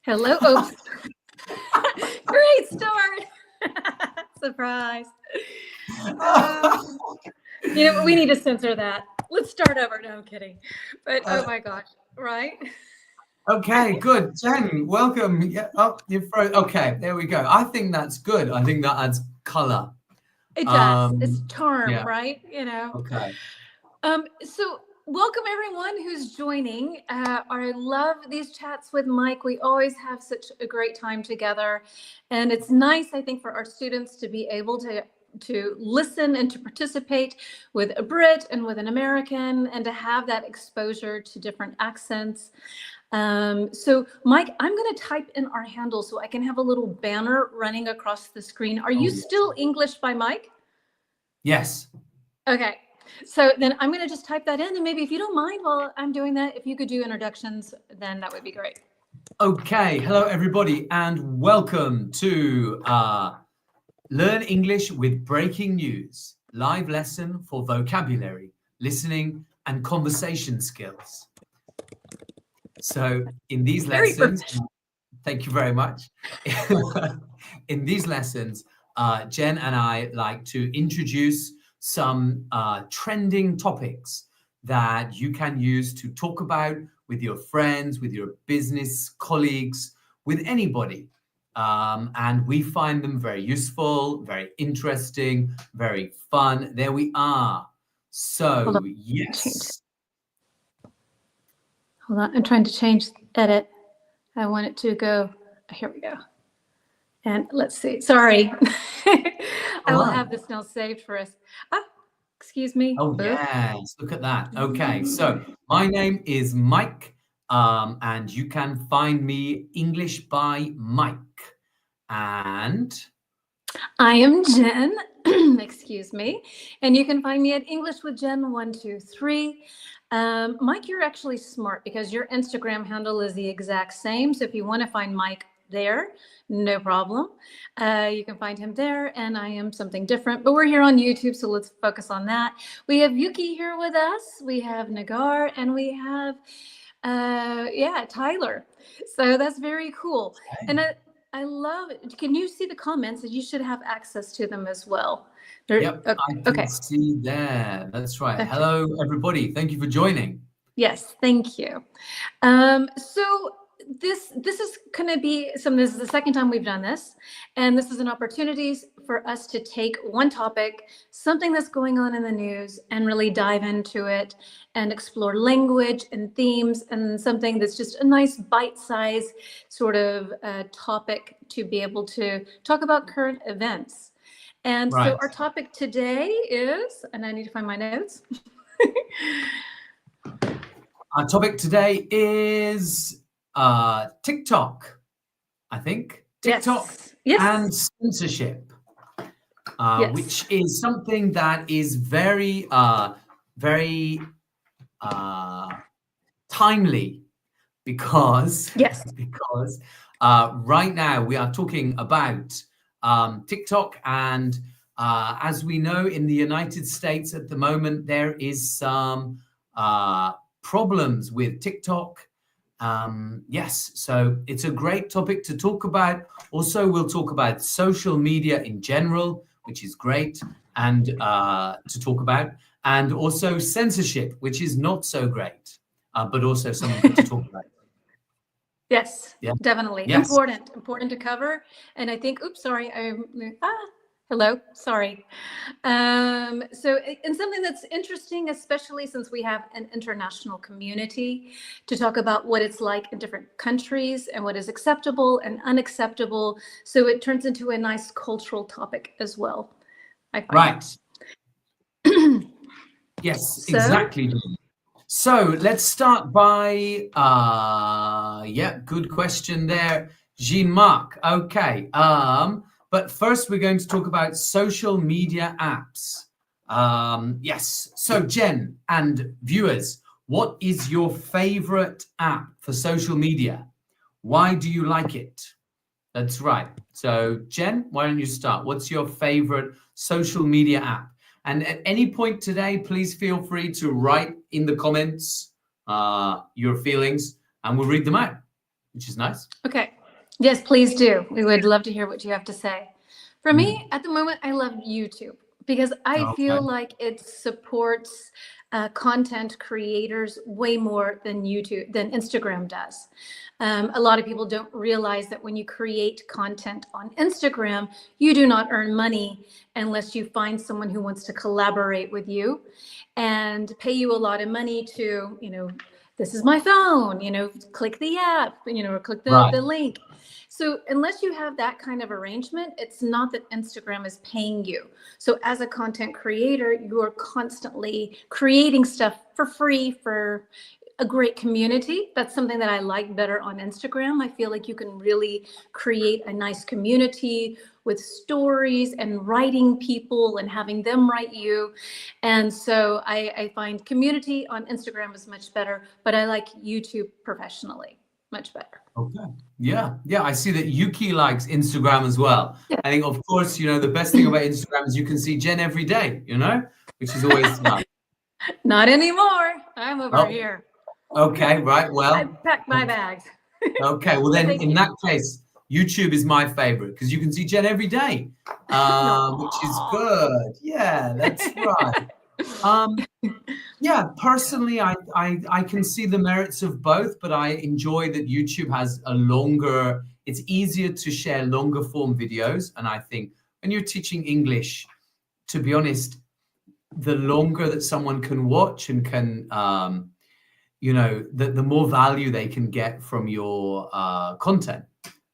Hello. Oh, great start. Surprise. We need to censor that. Let's start over. No, I'm kidding. But oh my gosh, right? Okay, good. Jen, welcome. Yeah, you're okay, there we go. I think that's good. I think that adds color. It does. It's charm, yeah. right? Okay. So welcome everyone who's joining. I love these chats with Mike. We always have such a great time together. And it's nice, I think, for our students to be able to listen and to participate with a Brit and with an American and to have that exposure to different accents. So Mike, I'm going to type in our handle so I can have a little banner running across the screen. Are you still English by Mike? Yes. Okay. So then I'm going to just type that in, and maybe if you don't mind while I'm doing that, if you could do introductions, then that would be great. Okay. Hello, everybody, and welcome to Learn English with Breaking News, live lesson for vocabulary, listening, and conversation skills. So in these lessons, thank you very much. In these lessons, Jen and I like to introduce some trending topics that you can use to talk about with your friends, with your business colleagues, with anybody. And we find them very useful, very interesting, very fun. There we are. So, yes. Hold on, I'm trying to change edit. I want it to go, here we go. And let's see, sorry. I will have this now saved for us. Excuse me. Oh, yes, look at that. Okay, so my name is Mike, and you can find me English by Mike. And I am Jen, excuse me, and you can find me at English with Jen 123. Mike, you're actually smart because your Instagram handle is the exact same. So if you want to find Mike there, no problem. You can find him there, and I am something different, but we're here on YouTube, so let's focus on that. We have Yuki here with us. We have Nagar, and we have, Tyler. So that's very cool. And I love it. Can you see the comments? You should have access to them as well. Yep, I can see there. That's right. Okay. Hello, everybody. Thank you for joining. Yes, thank you. So this is going to be this is the second time we've done this, and this is an opportunity for us to take one topic, something that's going on in the news, and really dive into it and explore language and themes, and something that's just a nice bite-sized sort of topic to be able to talk about current events. And so our topic today is, and I need to find my notes. Our topic today is TikTok, I think. TikTok and censorship, which is something that is very, very timely because right now we are talking about TikTok, and as we know, in the United States at the moment, there is some problems with TikTok. So it's a great topic to talk about. Also, we'll talk about social media in general, which is great and to talk about, and also censorship, which is not so great, but also something to talk about. Yes, definitely. Yes. Important to cover. And I think, hello, sorry. And something that's interesting, especially since we have an international community, to talk about what it's like in different countries and what is acceptable and unacceptable. So it turns into a nice cultural topic as well, I find. Right. Yes, exactly. So let's start by, good question there, Jean-Marc. Okay, but first we're going to talk about social media apps. So Jen and viewers, what is your favorite app for social media? Why do you like it? That's right. So, Jen, why don't you start? What's your favorite social media app? And at any point today, please feel free to write in the comments your feelings, and we'll read them out, which is nice. Okay. Yes, please do. We would love to hear what you have to say. For Mm. me, at the moment, I love YouTube because I feel Okay. like it supports content creators way more than Instagram does. A lot of people don't realize that when you create content on Instagram, you do not earn money unless you find someone who wants to collaborate with you and pay you a lot of money to, this is my phone, click the app, or click Right. the link. So unless you have that kind of arrangement, it's not that Instagram is paying you. So as a content creator, you are constantly creating stuff for free for a great community. That's something that I like better on Instagram. I feel like you can really create a nice community with stories and writing people and having them write you. And so I find community on Instagram is much better, but I like YouTube professionally much better. Okay. Yeah. Yeah. I see that Yuki likes Instagram as well. Yeah. I think, of course, the best thing about Instagram is you can see Jen every day, which is always fun. Not anymore. I'm over Oh, here. okay. Right. I Well, packed my bags. okay. Well, then Thank in you. that case, YouTube is my favorite because you can see Jen every day, which is good. Yeah, that's right. Yeah, personally, I can see the merits of both, but I enjoy that YouTube has it's easier to share longer form videos. And I think when you're teaching English, to be honest, the longer that someone can watch and can, the more value they can get from your content.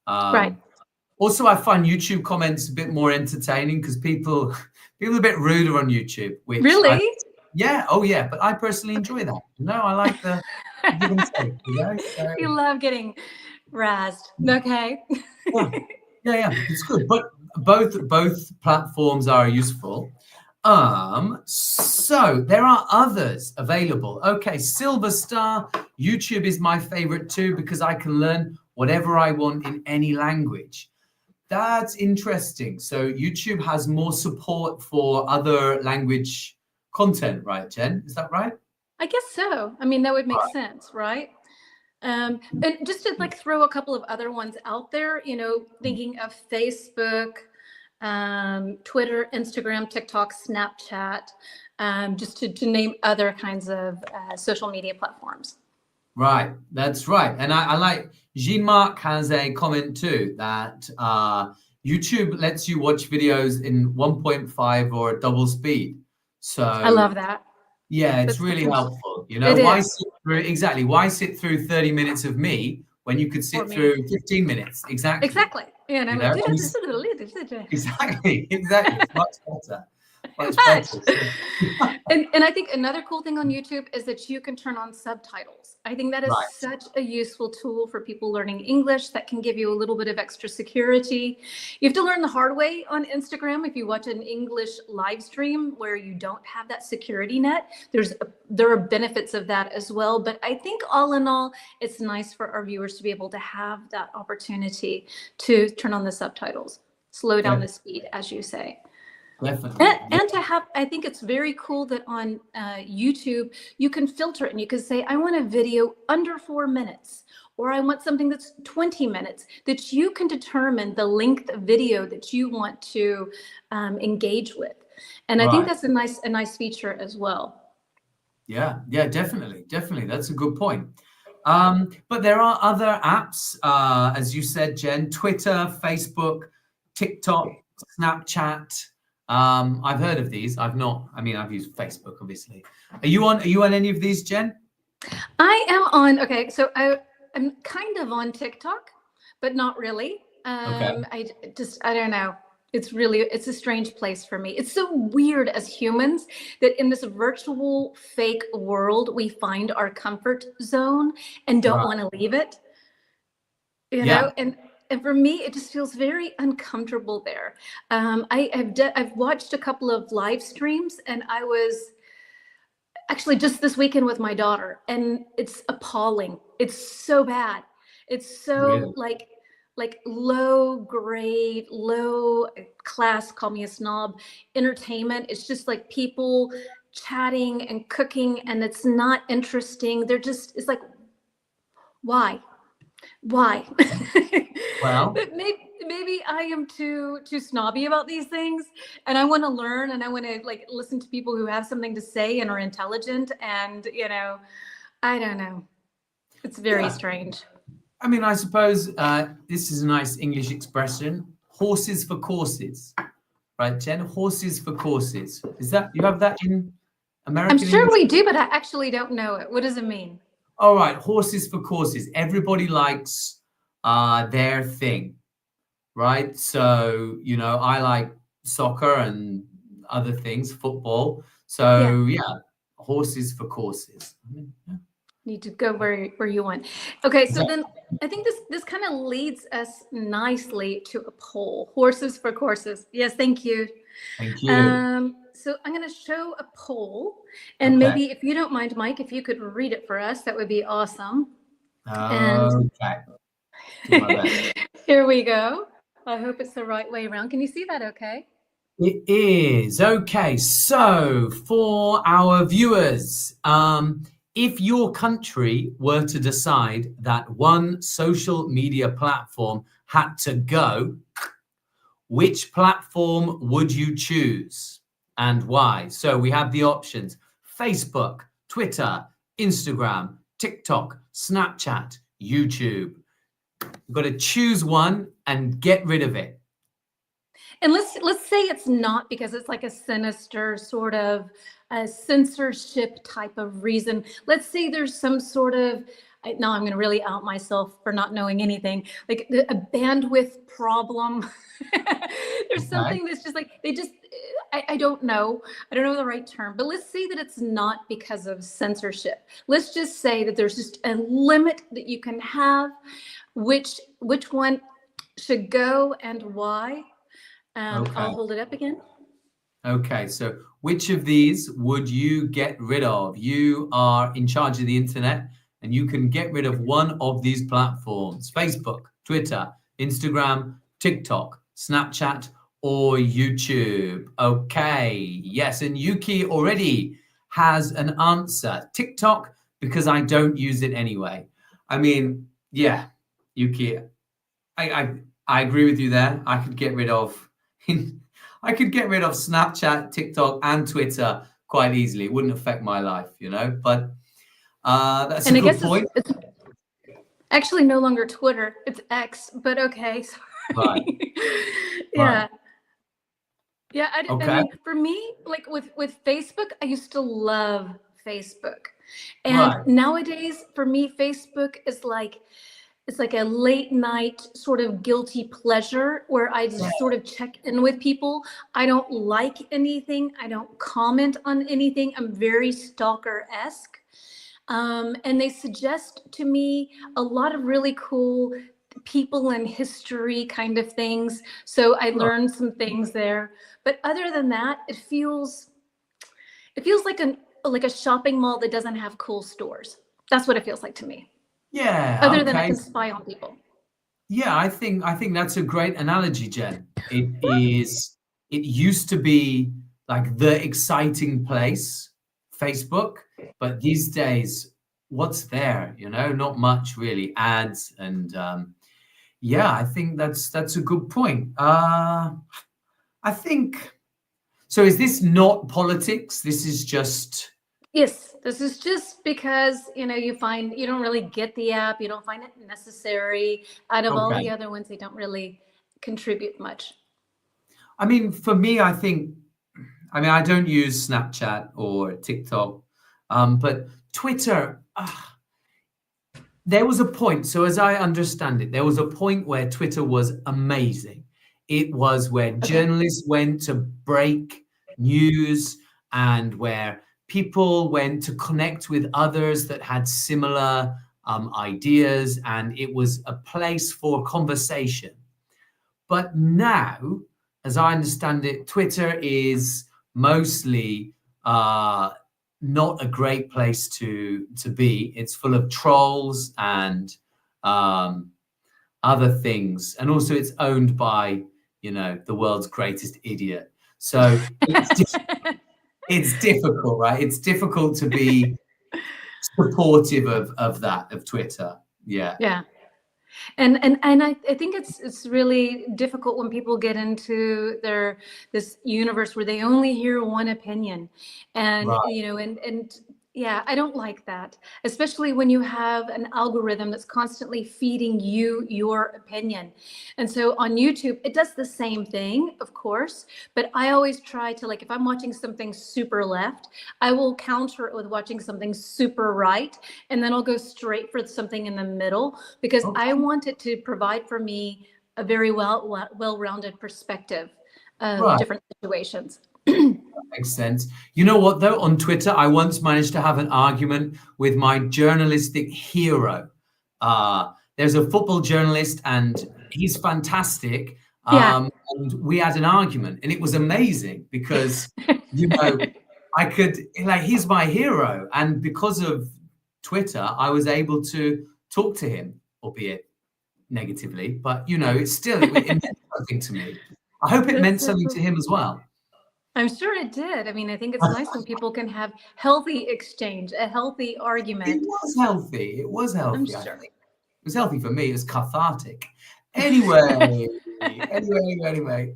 Right. Also, I find YouTube comments a bit more entertaining because people are a bit ruder on YouTube, which Really? yeah, oh yeah, but I personally enjoy that. I like the give and take, so You love getting razzed. Okay. yeah, it's good. But both platforms are useful. So there are others available. Okay, Silver Star, YouTube is my favorite too because I can learn whatever I want in any language. That's interesting. So YouTube has more support for other language content, right, Jen? Is that right? I guess so. I mean, that would make sense, right? And just to throw a couple of other ones out there, thinking of Facebook, Twitter, Instagram, TikTok, Snapchat, just to name other kinds of social media platforms. Right, that's right. And I like Jean-Marc has a comment too that YouTube lets you watch videos in 1.5 or double speed. So I love that. yeah, it's That's really helpful. It Why is. why sit through 30 minutes of me when you could sit through 15 minutes? Exactly. Exactly. Yeah, and I'm like, exactly. It's much better. Much Hush. better. And I think another cool thing on YouTube is that you can turn on subtitles. I think that is Right. such a useful tool for people learning English that can give you a little bit of extra security. You have to learn the hard way on Instagram if you watch an English live stream where you don't have that security net. There are benefits of that as well. But I think all in all, it's nice for our viewers to be able to have that opportunity to turn on the subtitles, slow down the speed, as you say. Definitely. And to have, I think it's very cool that on YouTube, you can filter it and you can say, I want a video under 4 minutes, or I want something that's 20 minutes, that you can determine the length of video that you want to engage with. And I think that's a nice feature as well. Yeah, definitely. That's a good point. But there are other apps, as you said, Jen, Twitter, Facebook, TikTok, Snapchat. I've heard of these. I've not. I mean, I've used Facebook, obviously. Are you on any of these, Jen? I am on. Okay, so I'm kind of on TikTok, but not really. I don't know. It's a strange place for me. It's so weird as humans that in this virtual fake world, we find our comfort zone and don't want to leave it. And for me, it just feels very uncomfortable there. I've watched a couple of live streams, and I was actually just this weekend with my daughter, and it's appalling. It's so bad. It's so like low grade, low class, call me a snob, entertainment. It's just like people chatting and cooking, and it's not interesting. They're just, it's like, why? Why? Well, But maybe I am too snobby about these things, and I want to learn, and I want to like listen to people who have something to say and are intelligent, and I don't know. It's very yeah. strange. I mean, I suppose this is a nice English expression: horses for courses, right, Jen? Horses for courses. Is that you have that in I'm American sure English? we do, but I actually don't know it. What does it mean? All right, horses for courses. Everybody likes their thing, right? So, I like soccer and other things, football. Yeah, So, yeah, horses for courses. I mean, yeah. need to go where you want. Okay, so Exactly. then I think this kind of leads us nicely to a poll. Horses for courses. Yes, thank you. Thank you. So I'm going to show a poll, and Okay. maybe if you don't mind, Mike, if you could read it for us, that would be awesome. And Okay. Do my best. here we go. I hope it's the right way around. Can you see that okay? It is. Okay. So, for our viewers, if your country were to decide that one social media platform had to go, which platform would you choose and why? So we have the options: Facebook, Twitter, Instagram, TikTok, Snapchat, YouTube. You've got to choose one and get rid of it. And let's say it's not because it's like a sinister sort of a censorship type of reason. Let's say there's some sort of, now I'm going to really out myself for not knowing anything, like a bandwidth problem. There's Okay. something that's just like they just I don't know. I don't know the right term, but let's say that it's not because of censorship. Let's just say that there's just a limit that you can have, which one should go and why. Okay. I'll hold it up again. Okay. So which of these would you get rid of? You are in charge of the internet and you can get rid of one of these platforms: Facebook, Twitter, Instagram, TikTok, Snapchat, or YouTube. Okay. Yes. And Yuki already has an answer: TikTok, because I don't use it anyway. I mean, yeah, Yuki, I agree with you there. I could get rid of I could get rid of Snapchat, TikTok, and Twitter quite easily. It wouldn't affect my life, But that's And a I good guess point. it's actually no longer Twitter, it's X, but okay, Right, sorry. right. Yeah. Yeah, I Okay, mean, for me, like with Facebook, I used to love Facebook. And right. nowadays, for me, Facebook is like, it's like a late night sort of guilty pleasure where I Yeah. just sort of check in with people. I don't like anything. I don't comment on anything. I'm very stalker-esque. And they suggest to me a lot of really cool people and history kind of things. So I Sure. learned some things there. But other than that, it feels like a shopping mall that doesn't have cool stores. That's what it feels like to me. Yeah, Other than I okay. can spy on people. Yeah, I think that's a great analogy, Jen. It used to be like the exciting place, Facebook, but these days, what's there? Not much really. Ads and yeah, I think that's a good point. I think so. Is this not politics? This is just Yes, this is just because, you don't really get the app, you don't find it necessary. Out of all okay. the other ones, they don't really contribute much. I mean, for me, I don't use Snapchat or TikTok, but Twitter. There was a point. So, as I understand it, there was a point where Twitter was amazing. It was where Okay. journalists went to break news and where people went to connect with others that had similar ideas, and it was a place for conversation. But now, as I understand it, Twitter is mostly not a great place to be. It's full of trolls and um, other things. And also it's owned by, you know, the world's greatest idiot. So it's difficult, right? It's difficult to be supportive of that, of Twitter. Yeah. Yeah. And I think it's really difficult when people get into this universe where they only hear one opinion. And Right. you know, and yeah, I don't like that, especially when you have an algorithm that's constantly feeding you your opinion. And so on YouTube, it does the same thing, of course, but I always try to, like, if I'm watching something super left, I will counter it with watching something super right, and then I'll go straight for something in the middle, because Okay. I want it to provide for me a very well-rounded perspective of Right. different situations. Makes sense. You know what, though? On Twitter, I once managed to have an argument with my journalistic hero. There's a football journalist, and he's fantastic. Yeah. And we had an argument, and it was amazing because, you know, I could, like, he's my hero. And because of Twitter, I was able to talk to him, albeit negatively. But, you know, it meant something to me. I hope it meant That's so something cool. to him as well. I'm sure it did. I mean, I think it's nice when people can have healthy exchange, a healthy It argument. was healthy. It was I'm healthy, I sure. think. It was healthy for me. It was cathartic. Anyway, anyway.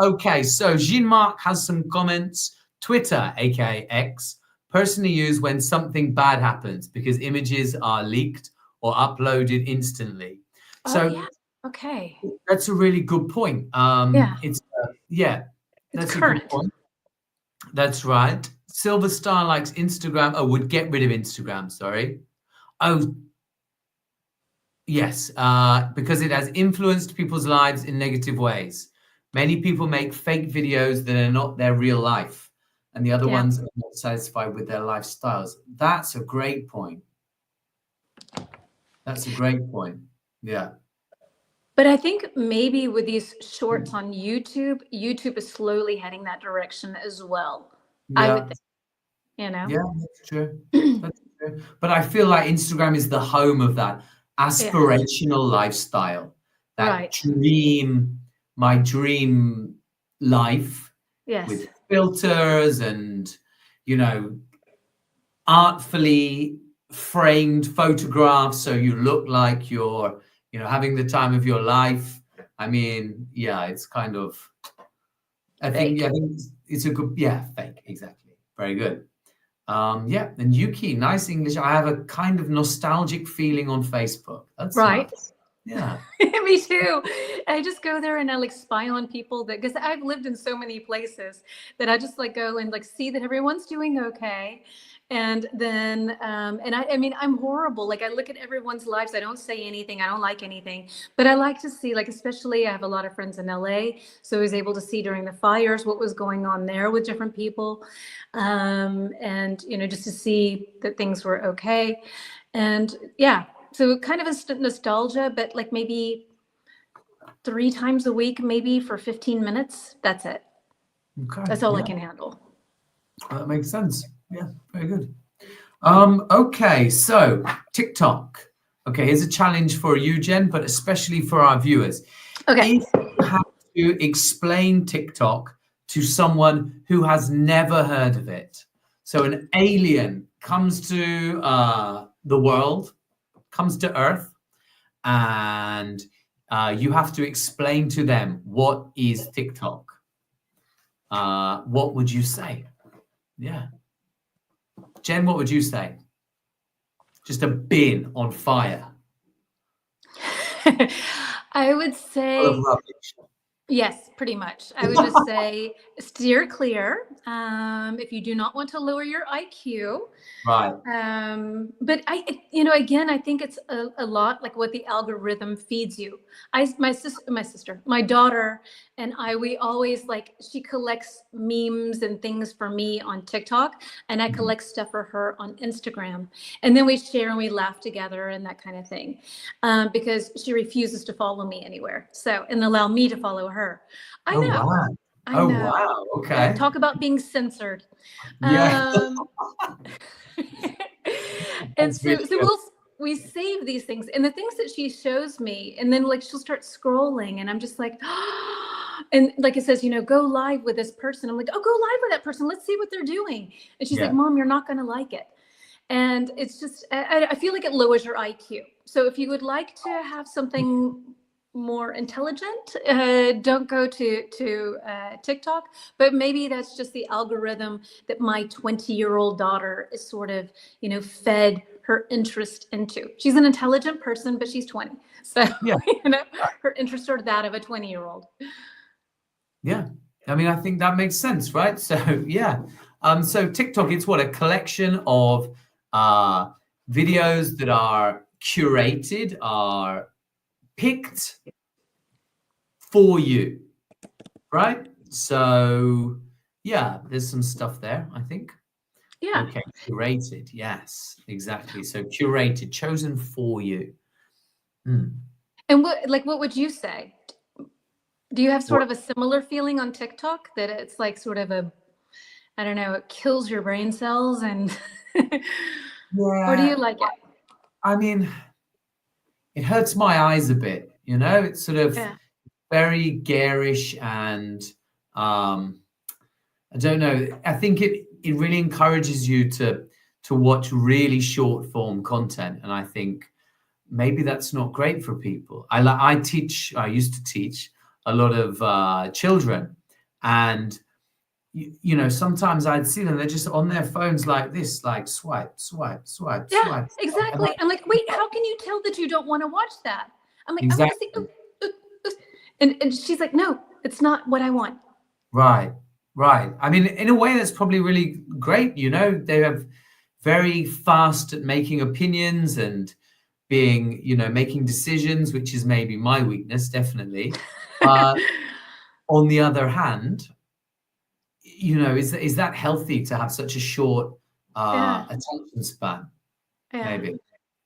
Okay, so Jean-Marc has some comments. Twitter, aka X, personally used when something bad happens because images are leaked or uploaded instantly. Oh, So yeah. Okay. that's a really good point. Yeah. Yeah, It's that's a good current. point. That's right. Silver Star likes Instagram. Oh, would get rid of Instagram. Sorry. Oh, yes. Because it has influenced people's lives in negative ways. Many people make fake videos that are not their real life, and the other Yeah. ones are not satisfied with their lifestyles. That's a great point. That's a great point. Yeah. But I think maybe with these shorts on YouTube, YouTube is slowly heading that direction as well. I would Yeah. think, you know? Yeah, that's true. That's true. But I feel like Instagram is the home of that Yeah. aspirational lifestyle, that Right. dream, my dream life Yes. with filters and, you know, artfully framed photographs so you look like you're, you know, having the time of your life. I mean, yeah, it's kind of, I think it's a good, yeah, fake, exactly. Very good. Yeah, and Yuki, nice English. I have a kind of nostalgic feeling on Facebook. That's Right. nice. Yeah. Me too. I just go there and I like spy on people, that because I've lived in so many places that I just like go and like see that everyone's doing okay. And then and I mean, I'm horrible. Like, I look at everyone's lives. I don't say anything. I don't like anything, but I like to see, like, especially I have a lot of friends in LA, so I was able to see during the fires what was going on there with different people, and you know, just to see that things were okay. And yeah, so kind of a nostalgia, but like maybe 3 times a week, maybe for 15 minutes. That's it. Okay. That's all I Yeah, can handle. that makes sense. Yeah, very good. Okay, so TikTok. Okay, here's a challenge for you, Jen, but especially for our viewers. Okay. If you have to explain TikTok to someone who has never heard of it, so an alien comes to the world, comes to Earth, and you have to explain to them what is TikTok. What would you say? Yeah. Jen, what would you say? Just a bin on fire. I would Full say, of rubbish. yes, pretty much. I would just say steer clear. If you do not want to lower your IQ. Right. But you know, again, I think it's a lot like what the algorithm feeds you. My daughter and we always, like, she collects memes and things for me on TikTok, and I collect stuff for her on Instagram. And then we share and we laugh together and that kind of thing, because she refuses to follow me anywhere. So, and allow me to follow her. I Oh, know. wow. I Oh, know. wow. Okay. Talk about being censored. Yeah. And That's so, really so good. we save these things and the things that she shows me, and then like she'll start scrolling and I'm just like, and like it says, you know, go live with this person. I'm like, oh, go live with that person. Let's see what they're doing. And she's Yeah. like, Mom, you're not going to like it. And it's just, I feel like it lowers your IQ. So if you would like to have something more intelligent, don't go to TikTok, but maybe that's just the algorithm that my 20-year-old daughter is sort of, you know, fed her interest into. She's an intelligent person, but she's 20. So, Yeah. you know, her interests are that of a 20-year-old. Yeah. I mean, I think that makes sense, right? So, yeah. So TikTok, it's what, a collection of videos that are curated, are picked for you, right? So, yeah, there's some stuff there, I think. Yeah. Okay, curated. Yes, exactly. So curated, chosen for you. Hmm. And what would you say? Do you have sort of a similar feeling on TikTok that it's like sort of a, I don't know, it kills your brain cells and, or do you like it? I mean, it hurts my eyes a bit, you know? It's sort of Yeah. very garish and I don't know. I think it really encourages you to watch really short form content, and I think maybe that's not great for people. I used to teach a lot of children, and you know, sometimes I'd see them, they're just on their phones like this, like swipe, swipe, swipe, Yeah, swipe. exactly. I'm like, wait, how can you tell that you don't want to watch that? I'm like, I want to see, and she's like, no, it's not what I want. Right, right. I mean, in a way, that's probably really great. You know, they have very fast at making opinions and being, you know, making decisions, which is maybe my weakness, definitely. On the other hand, you know, is that healthy to have such a short attention span? Yeah. Maybe.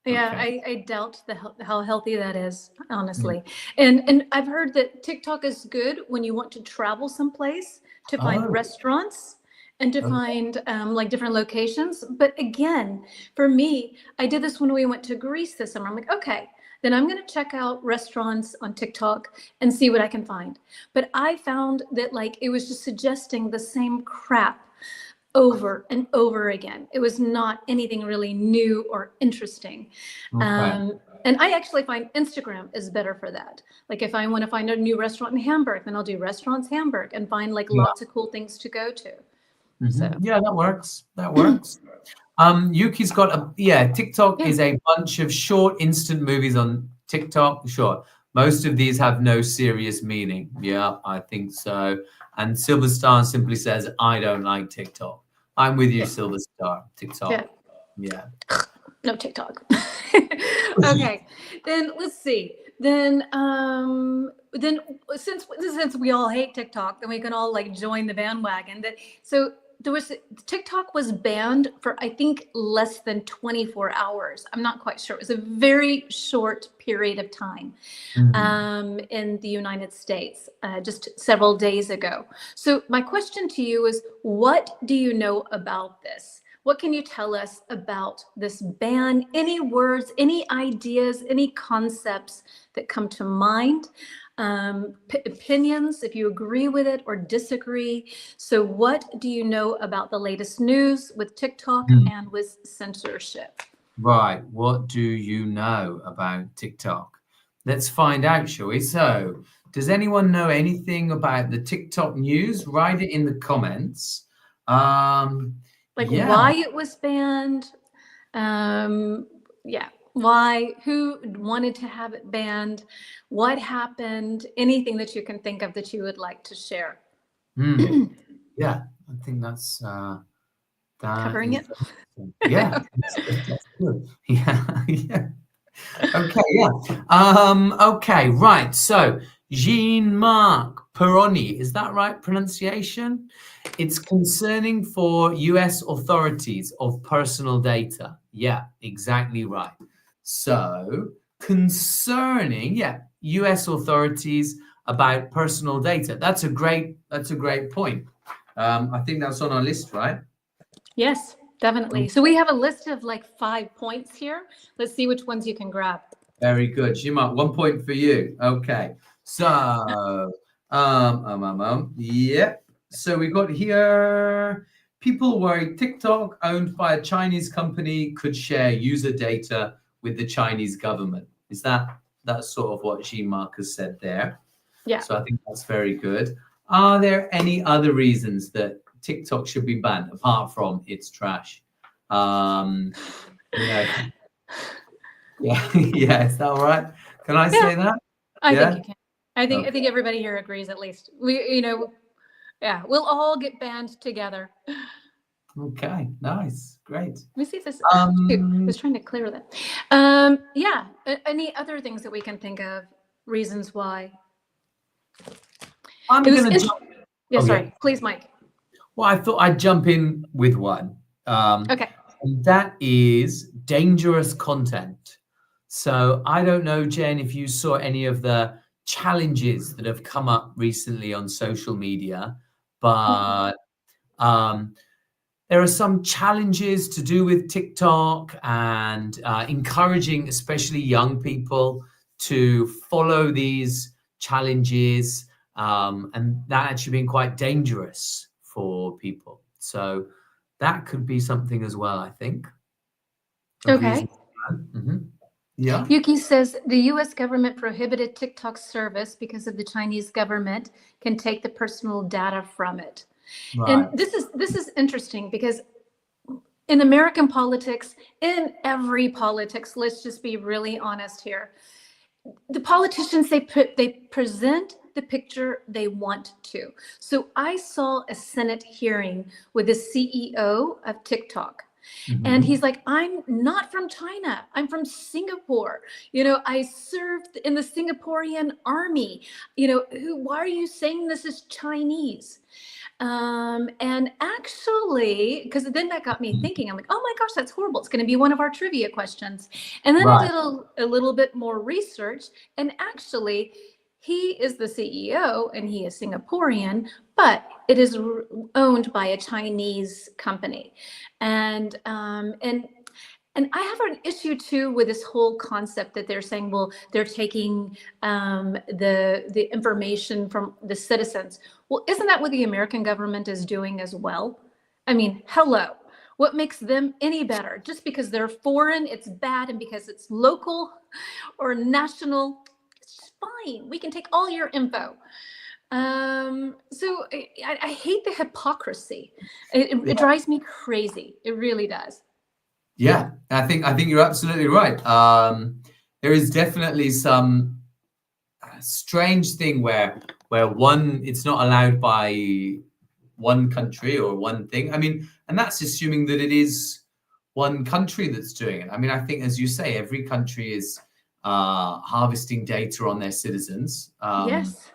Yeah, Okay. I doubt how healthy that is, Mm. honestly. And I've heard that TikTok is good when you want to travel someplace to find Oh, restaurants and to okay. find like different locations. But again, for me, I did this when we went to Greece this summer. I'm like, okay, then I'm going to check out restaurants on TikTok and see what I can find. But I found that like it was just suggesting the same crap over and over again. It was not anything really new or interesting. Okay. And I actually find Instagram is better for that. Like if I want to find a new restaurant in Hamburg, then I'll do restaurants Hamburg and find like Yeah. lots of cool things to go to. Mhm. So Yeah, that works. That works. Yuki's got TikTok yeah. is a bunch of short instant movies on TikTok. Sure. Most of these have no serious meaning. Yeah, I think so. And Silver Star simply says, I don't like TikTok. I'm with you, Yeah. Silver Star. TikTok. Yeah. Yeah. No TikTok. Okay. Then let's see. Then since we all hate TikTok, then we can all like join the bandwagon. So TikTok was banned for I think less than 24 hours. I'm not quite sure. It was a very short period of time in the United States, just several days ago. So my question to you is, what do you know about this? What can you tell us about this ban? Any words, any ideas, any concepts that come to mind? Opinions, if you agree with it or disagree. So what do you know about the latest news with TikTok and with censorship? Right. What do you know about TikTok? Let's find out, shall we? So, does anyone know anything about the TikTok news? Write it in the comments. Why it was banned. Why, who wanted to have it banned, what happened, anything that you can think of that you would like to share. Yeah, I think that's Covering it. Yeah, that's good. Yeah, yeah. Okay, yeah. Okay, right. So Jean-Marc Perroni, is that right pronunciation? It's concerning for US authorities of personal data. Yeah, exactly right. So concerning, US authorities about personal data. That's a great point. I think that's on our list, right? Yes. Definitely. So we have a list of like 5 points here. Let's see which ones you can grab. Very good. Shima, 1 point for you. Okay. So, yeah. So we got here, people worry TikTok, owned by a Chinese company, could share user data with the Chinese government. Is that's sort of what Shima has said there? Yeah. So I think that's very good. Are there any other reasons that TikTok should be banned apart from it's trash? You know, yeah, yeah, is that all right? Can I say that? I Yeah? think you can. I think everybody here agrees at least. Yeah, we'll all get banned together. Okay, nice, great. Let me see if this. I was trying to clear that. Yeah. Any other things that we can think of? Reasons why? I'm gonna jump. Yeah, Oh, sorry. yeah. Please, Mike. Well, I thought I'd jump in with one. Okay. And that is dangerous content. So I don't know, Jen, if you saw any of the challenges that have come up recently on social media, but there are some challenges to do with TikTok and encouraging, especially young people, to follow these challenges, and that actually being quite dangerous for people. So that could be something as well, I think. Okay. Yeah. Yuki says the U.S. government prohibited TikTok service because of the Chinese government can take the personal data from it. Right. And this is interesting because in American politics, in every politics, let's just be really honest here. The politicians, they present the picture they want to. So I saw a Senate hearing with the CEO of TikTok. And he's like, I'm not from China. I'm from Singapore. I served in the Singaporean army. Why are you saying this is Chinese? And actually, because then that got me thinking, I'm like, oh my gosh, that's horrible. It's going to be one of our trivia questions. And then I did a little bit more research. And actually, he is the CEO and he is Singaporean, but it is owned by a Chinese company. And I have an issue too with this whole concept that they're saying, well, they're taking the information from the citizens. Well, isn't that what the American government is doing as well? I mean, hello. What makes them any better? Just because they're foreign, it's bad, and because it's local or national, it's just fine. We can take all your info. So I hate the hypocrisy. It drives me crazy. It really does. Yeah, I think you're absolutely right. There is definitely some strange thing where it's not allowed by one country or one thing. I mean, and that's assuming that it is one country that's doing it. I mean, I think, as you say, every country is harvesting data on their citizens. Yes.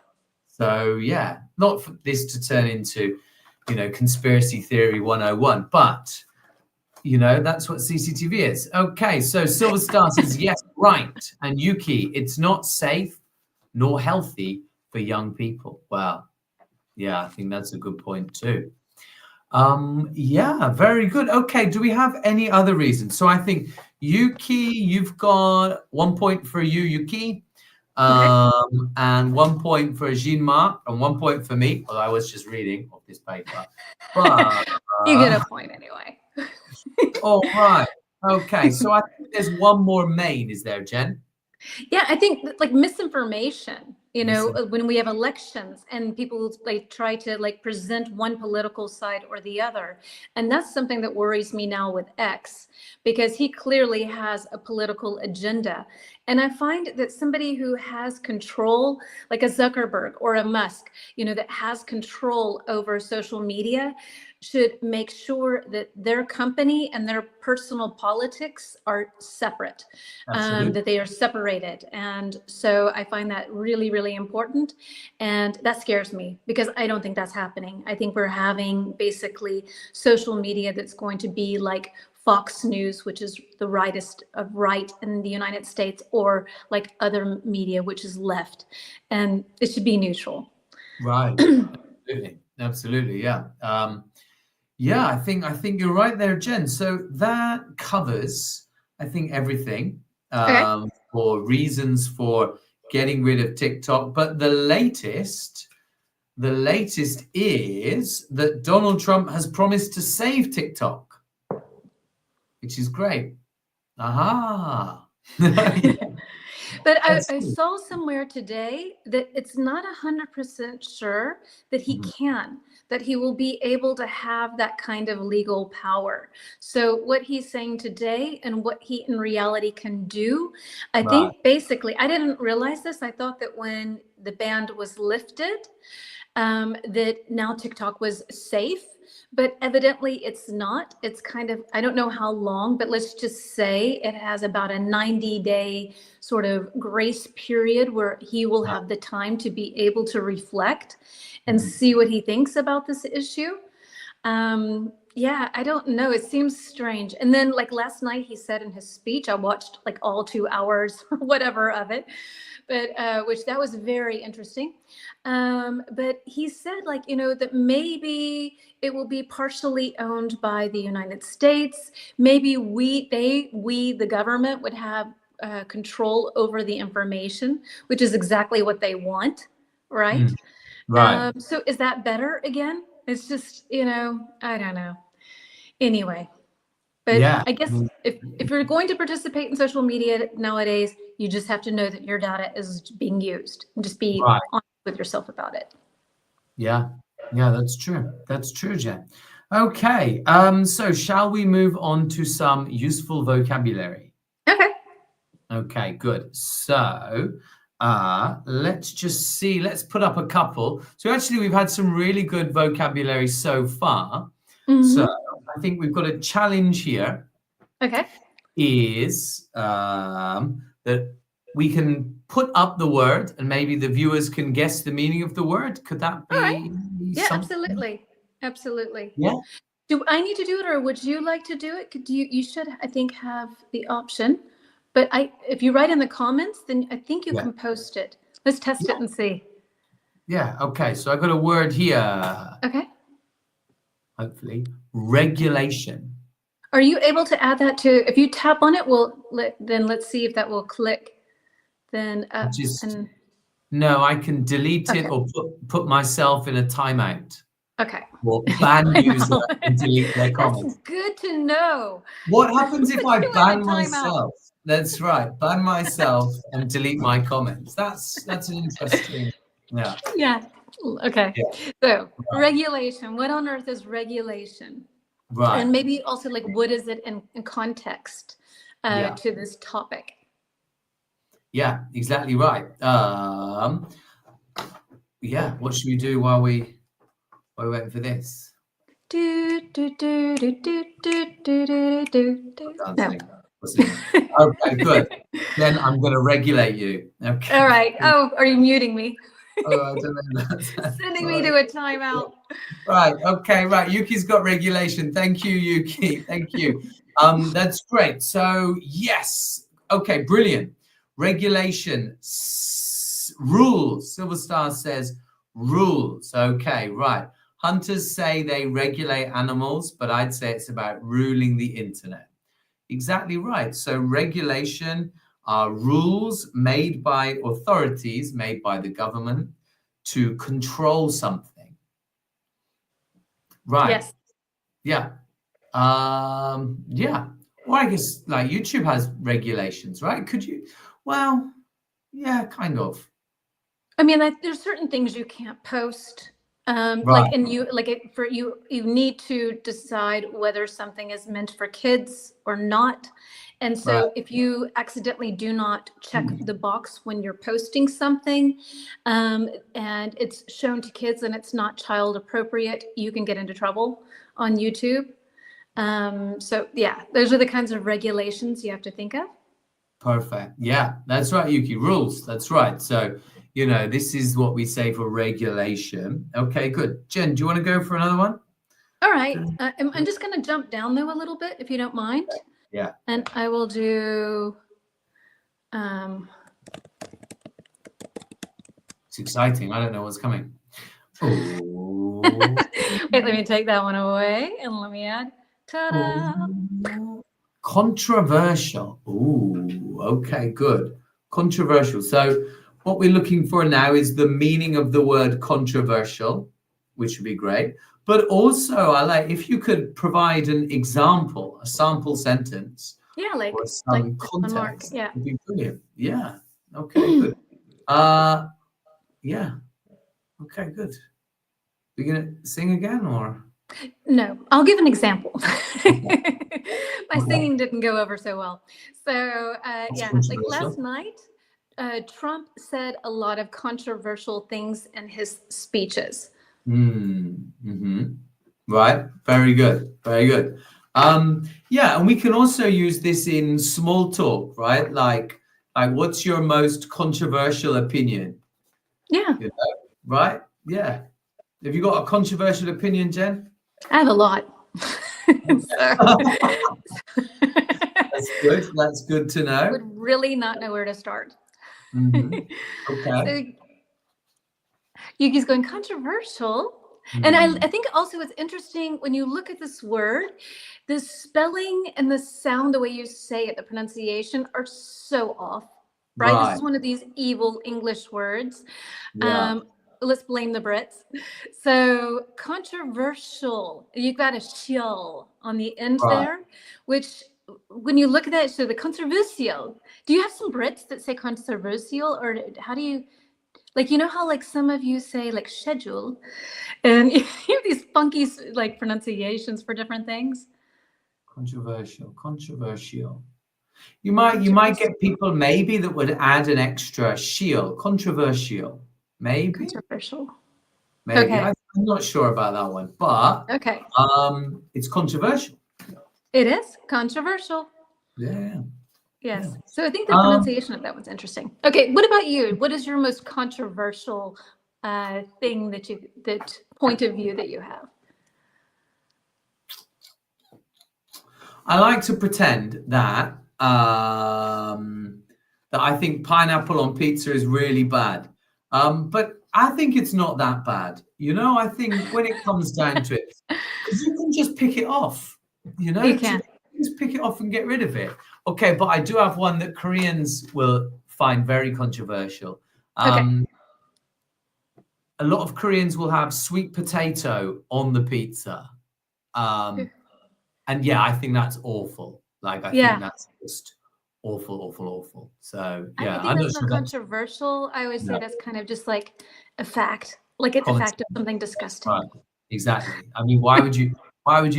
So yeah, not for this to turn into, conspiracy theory 101, but that's what CCTV is. Okay, so Silver Star says, yes, right. And Yuki, it's not safe nor healthy for young people. Wow. Yeah, I think that's a good point too. Yeah, very good. Okay, do we have any other reasons? So I think, Yuki, you've got 1 point for you, Yuki. And 1 point for Jean-Marc and 1 point for me. Well, I was just reading off this paper. But, you get a point anyway. All right. Okay. So I think there's one more main, is there, Jen? Yeah, I think like misinformation, when we have elections and people try to present one political side or the other. And that's something that worries me now with X, because he clearly has a political agenda. And I find that somebody who has control, like a Zuckerberg or a Musk, that has control over social media, should make sure that their company and their personal politics are separate, that they are separated. And so I find that really, really important. And that scares me because I don't think that's happening. I think we're having basically social media that's going to be like Fox News, which is the rightist of right in the United States, or like other media, which is left. And it should be neutral. Right. Absolutely. Yeah. Yeah, I think you're right there, Jen. So that covers, I think, everything Okay. for reasons for getting rid of TikTok. But the latest is that Donald Trump has promised to save TikTok, which is great. Aha. But That's I good. saw somewhere today that it's not 100% sure that he Mhm. can, that he will be able to have that kind of legal power. So, what he's saying today and what he in reality can do, I Right. think basically, I didn't realize this. I thought that when the ban was lifted, that now TikTok was safe, but evidently it's not. It's kind of, I don't know how long, but let's just say it has about a 90-day sort of grace period where he will have the time to be able to reflect and Mhm. see what he thinks about this issue. Yeah, I don't know. It seems strange. And then, like last night, he said in his speech, I watched like all 2 hours or whatever of it, but which that was very interesting. But he said, like, that maybe it will be partially owned by the United States. Maybe the government, would have control over the information, which is exactly what they want, right? Mm. Right. So is that better again? It's just, I don't know. Anyway, but Yeah. I guess if you're going to participate in social media nowadays, you just have to know that your data is being used and just be Right. honest with yourself about it. Yeah. Yeah, that's true. That's true, Jen. Okay. So shall we move on to some useful vocabulary? Okay. Okay, good. So let's just see. Let's put up a couple. So actually, we've had some really good vocabulary so far. So Hmm. I think we've got a challenge here Okay. is that we can put up the word and maybe the viewers can guess the meaning of the word. Could that All right. be Yeah, something? absolutely. Absolutely. Yeah. Do I need to do it or would you like to do it? Could you should, I think, have the option. But if you write in the comments, then I think you Yeah. can post it. Let's test Yeah. it and see. Yeah. Okay. So I got a word here. Okay. Hopefully, regulation. Are you able to add that to, if you tap on it, then let's see if that will click then up Just and no, I can delete it okay. or put myself in a timeout Okay. or ban I user know. and delete their That's comments. good to know. What happens if Put I you in a ban timeout. myself? That's right, ban myself and delete my comments. That's an interesting. Yeah, Yeah. Okay. yeah, So right, regulation. What on earth is regulation? right. And maybe also like what is it in context Yeah, to this topic? yeah, exactly right. Yeah, what should we do while we're waiting for this? Do do do do do do do do do do. No. Dancing. What's it? Okay, good. Then I'm going to regulate you. All Okay. right. Oh, are you muting me? Oh, I don't know. Sending me Sorry. to a timeout. Right. Okay. Right. Yuki's got regulation. Thank you, Yuki. Thank you. That's great. So yes. Okay. Brilliant. Regulation. Rules. Silver Star says rules. Okay. Right. Hunters say they regulate animals, but I'd say it's about ruling the internet. Exactly right. So regulation are rules made by authorities, made by the government to control something. Right. Yes. Yeah. Yeah. Well, I guess like YouTube has regulations, right? Could you? Well, yeah, kind of. I mean, there's certain things you can't post. Right. And you need to decide whether something is meant for kids or not. And Right. so if you accidentally do not check the box when you're posting something, and it's shown to kids and it's not child appropriate, you can get into trouble on YouTube. So yeah, those are the kinds of regulations you have to think of. Perfect. Yeah, that's right, Yuki. Rules. That's right. So, this is what we say for regulation. Okay, good. Jen, do you want to go for another one? All right. I'm just going to jump down though a little bit, if you don't mind. Yeah. And I will do. It's exciting. I don't know what's coming. Oh. Wait, let me take that one away and let me add. Ta-da! Controversial. Ooh, okay, good. Controversial. So what we're looking for now is the meaning of the word controversial, which would be great. But also, I like if you could provide an example, a sample sentence, Yeah, like or like some one mark. context. Yeah. Would be brilliant. Yeah. Okay, good. Yeah. Okay, good. We're gonna sing again, or No, I'll give an example. okay. My singing didn't go over so well. So That's yeah, like last controversial. night, Trump said a lot of controversial things in his speeches. Mm-hmm. Right. Very good. Very good. Yeah, and we can also use this in small talk, right? Like what's your most controversial opinion? Yeah, You know, right? Yeah. Have you got a controversial opinion, Jen? I have a lot. That's good. That's good to Would know. really not know where to start. Mm-hmm. Okay. So Yuki's going controversial. And Mm. I think also it's interesting when you look at this word, the spelling and the sound, the way you say it, the pronunciation are so off, right? This Right. is one of these evil English words. Yeah. Let's blame the Brits. So controversial, you've got a shill on the end Right. there, which when you look at that, so the controversial, do you have some Brits that say controversial, or how do you, like, you know how like some of you say like schedule, and you have these funky like pronunciations for different things. Controversial. Controversial. You might get people maybe that would add an extra shield. Controversial. Maybe. Controversial. Maybe. Okay. I'm not sure about that one, but Okay. it's controversial. It is controversial. Yeah. Yeah. Yes. So I think the Um, pronunciation of that one's interesting. Okay. What about you? What is your most controversial thing that point of view that you have? I like to pretend that I think pineapple on pizza is really bad. But I think it's not that bad. You know, I think when it comes down to it, because you can just pick it off, you know, You can. just pick it off and get rid of it. Okay, but I do have one that Koreans will find very controversial. Okay. A lot of Koreans will have sweet potato on the pizza. And yeah, I think that's awful. Like, I think Yeah. that's just awful, awful, awful. So I yeah, think I'm not that's not sure that's controversial. I always say no, that's kind of just like a fact, like a common fact of sense. something disgusting. Right. Exactly. I mean, why would you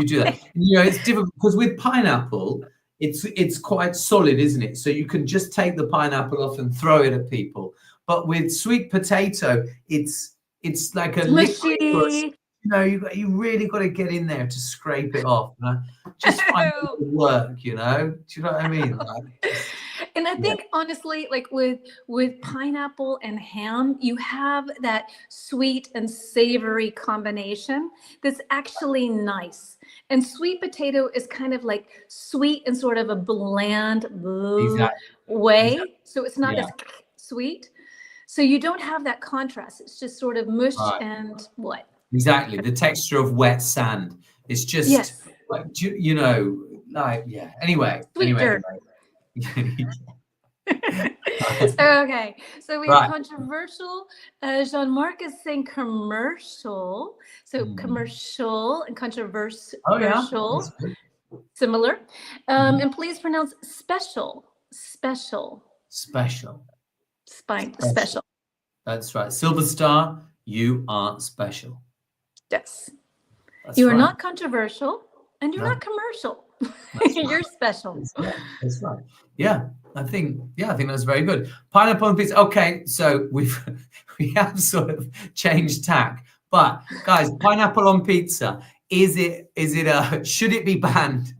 do that? You know, it's difficult because with pineapple, it's quite solid, isn't it? So you can just take the pineapple off and throw it at people. But with sweet potato, it's like a liquid, or Mushy. you know, you really got to get in there to scrape it off. And I just find it would work, you know. Do you know what I mean? Like, just, And I yeah, think honestly, like with pineapple and ham, you have that sweet and savory combination that's actually nice. And sweet potato is kind of like sweet in sort of a bland exactly, exactly. way. So it's not Yeah, as sweet. So you don't have that contrast. It's just sort of mush right. and what? Exactly. The texture of wet sand. It's just Yes, like, you know, like, yeah. Anyway, sweet anyway, dirt. anyway. Okay, so we have Right. controversial. Jean-Marc is saying commercial. So Hmm. commercial and Oh, yeah. controversial, That's good. similar. Mhm. And please pronounce special, special, Special. Special. special. That's right. Silver Star, you are special. Yes. That's You are right. not controversial and you're No, not commercial. that's right. You're special. That's right. That's right. Yeah, I think that's very good. Pineapple on pizza. Okay, so we have sort of changed tack. But guys, pineapple on pizza, should it be banned?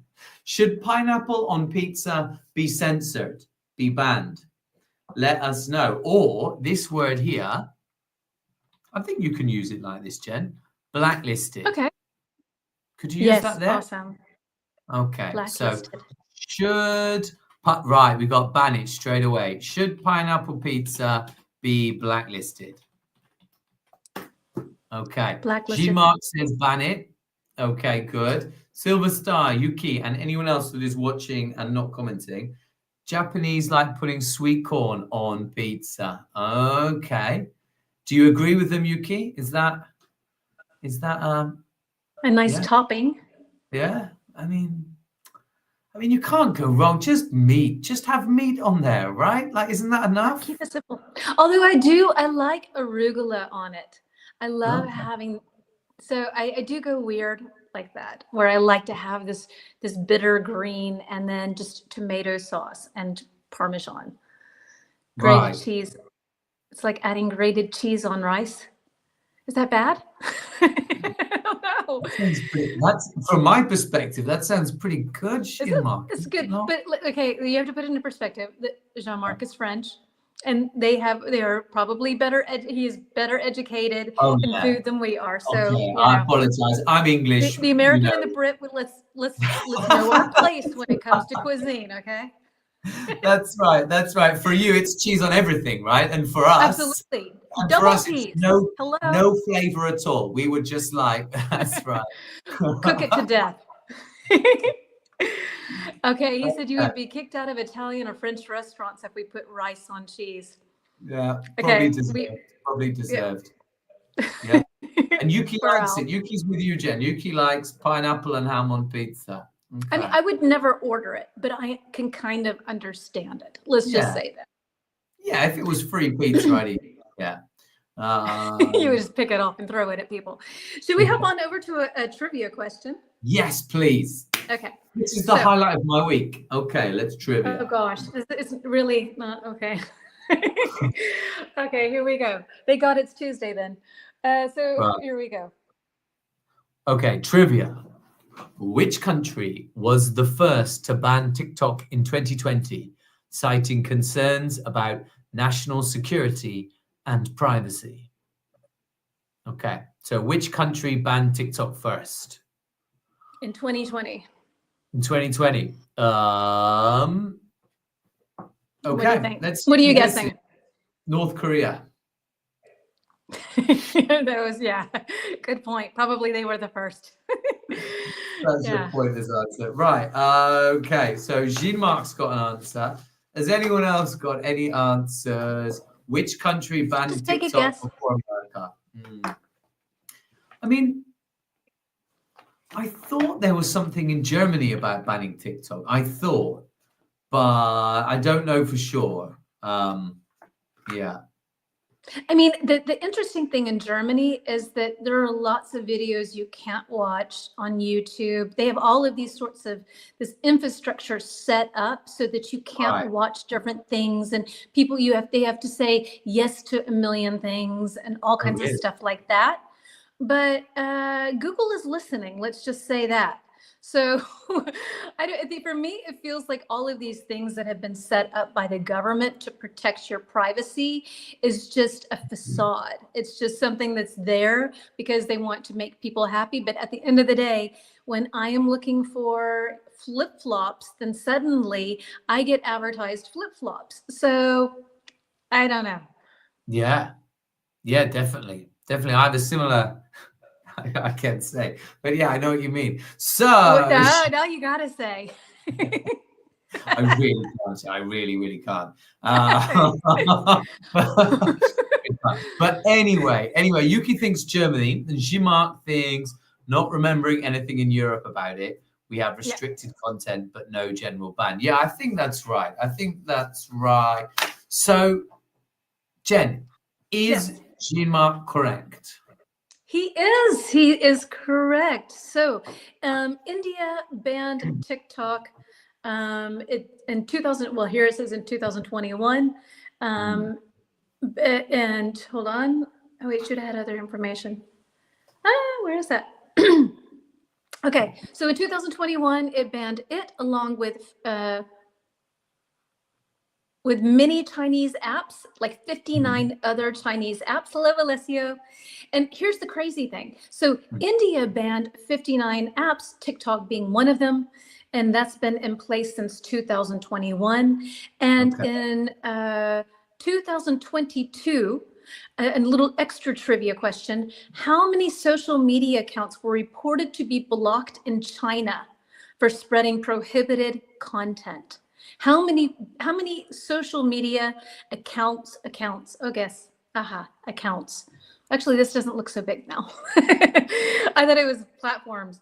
Should pineapple on pizza be censored, be banned? Let us know. Or this word here, I think you can use it like this, Jen. Blacklisted. Okay. Could you use that Yes, there? awesome. Okay, so Blacklisted. should right, we got ban it straight away. Should pineapple pizza be blacklisted? Okay. Blacklisted. G-Mark says ban it. Okay, good. Silver Star, Yuki, and anyone else that is watching and not commenting. Japanese like putting sweet corn on pizza. Okay. Do you agree with them, Yuki? Is that A nice yeah, topping. yeah? I mean you can't go wrong. Just meat. Just have meat on there, right? Like, isn't that enough? Keep it simple. Although I like arugula on it. I love Okay. having, so I do go weird like that, where I like to have this bitter green and then just tomato sauce and Parmesan. Grated Right. cheese. It's like adding grated cheese on rice. Is that bad? I don't know. That's from my perspective, that sounds pretty good, Jean-Marc. It's good, but okay, you have to put it into perspective that Jean-Marc is French, and they are probably better. He is better educated Oh, in yeah. food than we are. So Okay, you I know, apologize. I'm English. the American and the Brit. Let's know our place when it comes to cuisine. Okay. That's right. That's right. For you, it's cheese on everything, right? And for us, Absolutely. and Double for us, cheese. it's no Hello. flavor at all. We would just like that's right. Cook it to death. Okay, he said you would be kicked out of Italian or French restaurants if we put rice on cheese. Yeah, Okay, probably deserved. Yeah. And Yuki We're likes out. it. Yuki's with you, Jen. Yuki likes pineapple and ham on pizza. I mean, I would never order it, but I can kind of understand it. Let's just say that. Yeah, if it was free pizza, I'd eat it. Yeah. You would just pick it off and throw it at people. Should we hop on over to a trivia question? Yes, please. Okay. This is the highlight of my week. Okay, let's trivia. Oh gosh, it's really not okay. Okay, here we go. Thank God it's Tuesday then. Here we go. Okay, trivia. Which country was the first to ban TikTok in 2020, citing concerns about national security and privacy? Okay, so which country banned TikTok first? In 2020. In 2020. Okay, what are you guessing? North Korea. That was, good point. Probably they were the first. That's your pointless answer. Right. Okay. So Jean-Marc's got an answer. Has anyone else got any answers? Which country banned TikTok before America? I mean, I thought there was something in Germany about banning TikTok. I thought, but I don't know for sure. Yeah. I mean, the interesting thing in Germany is that there are lots of videos you can't watch on YouTube. They have all of these sorts of this infrastructure set up so that you can't watch different things, and people they have to say yes to a million things and all kinds of stuff like that. But Google is listening. Let's just say that. So I think for me, it feels like all of these things that have been set up by the government to protect your privacy is just a facade. It's just something that's there because they want to make people happy. But at the end of the day, when I am looking for flip-flops, then suddenly I get advertised flip-flops. So I don't know. Yeah, definitely. Definitely. I have a similar... I can't say, but yeah, I know what you mean. So now you gotta say. I really can't. I really can't. But anyway, Yuki thinks Germany, and Jean-Marc thinks not remembering anything in Europe about it. We have restricted content, but no general ban. Yeah, I think that's right. So, Jen, is Jean-Marc correct? He is correct. So India banned TikTok in 2000. Well, here it says in 2021. And hold on. Oh, wait, should have had other information. Where is that? Okay, so in 2021, it banned it along with many Chinese apps, like 59 other Chinese apps. Hello, Alessio. And here's the crazy thing. So India banned 59 apps, TikTok being one of them. And that's been in place since 2021. And in 2022, a little extra trivia question. How many social media accounts were reported to be blocked in China for spreading prohibited content? How many social media accounts, accounts. Actually, this doesn't look so big now. I thought it was platforms.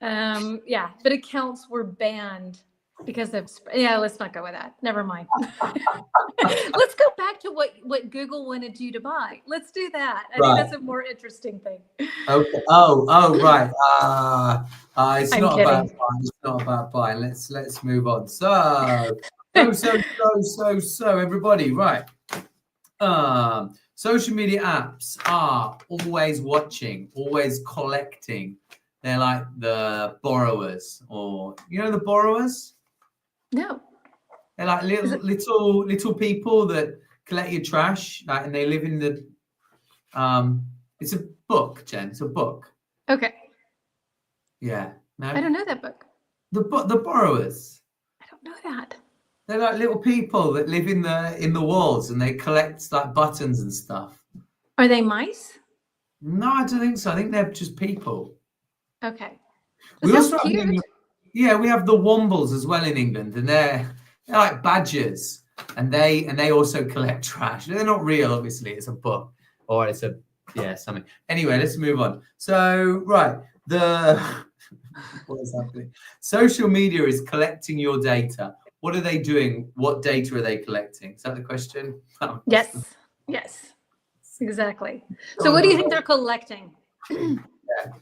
Yeah, but accounts were banned because of, yeah, let's not go with that. Never mind. Let's go back to what Google wanted you to buy. Let's do that. I think that's a more interesting thing. Okay. Oh, right. It's I'm not about kidding. buying. It's not about buying. Let's move on. So, everybody, right. Social media apps are always watching, always collecting. They're like the borrowers, or the borrowers. No. They're like little people that collect your trash, like, and they live in the. It's a book, Jen. It's a book. Okay. Yeah. No. I don't know that book. The borrowers. I don't know that. They're like little people that live in the walls, and they collect like buttons and stuff. Are they mice? No, I don't think so. I think they're just people. Okay. We That sounds also have, cute. yeah, we have the wombles as well in England, and they're like badgers, and they also collect trash. They're not real, obviously. It's a book, or it's something. Anyway, let's move on. So, right, what is happening? Social media is collecting your data. What are they doing? What data are they collecting? Is that the question? Yes. Yes. Exactly. So what do you think they're collecting? Yeah.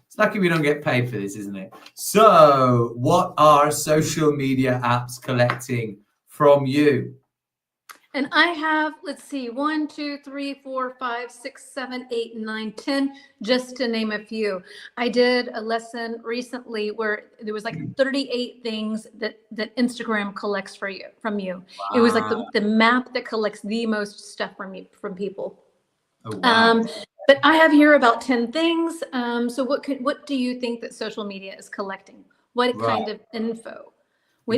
It's lucky we don't get paid for this, isn't it? So, what are social media apps collecting from you? And I have, let's see, 1, 2, 3, 4, 5, 6, 7, 8, 9, 10, just to name a few. I did a lesson recently where there was like 38 things that Instagram collects from you. Wow. It was like the map that collects the most stuff from people. Oh, wow. But I have here about 10 things. So what do you think that social media is collecting? What kind of info?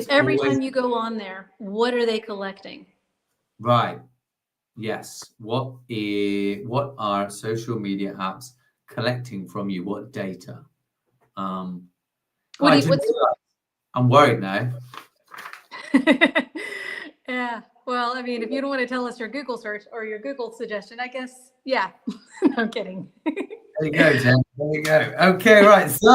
Every time you go on there, what are they collecting? Right. Yes. What are social media apps collecting from you? What data? I'm worried now. Yeah. Well, I mean, if you don't want to tell us your Google search or your Google suggestion, I guess, yeah. I'm kidding. There you go, Jen. There you go. Okay, right. So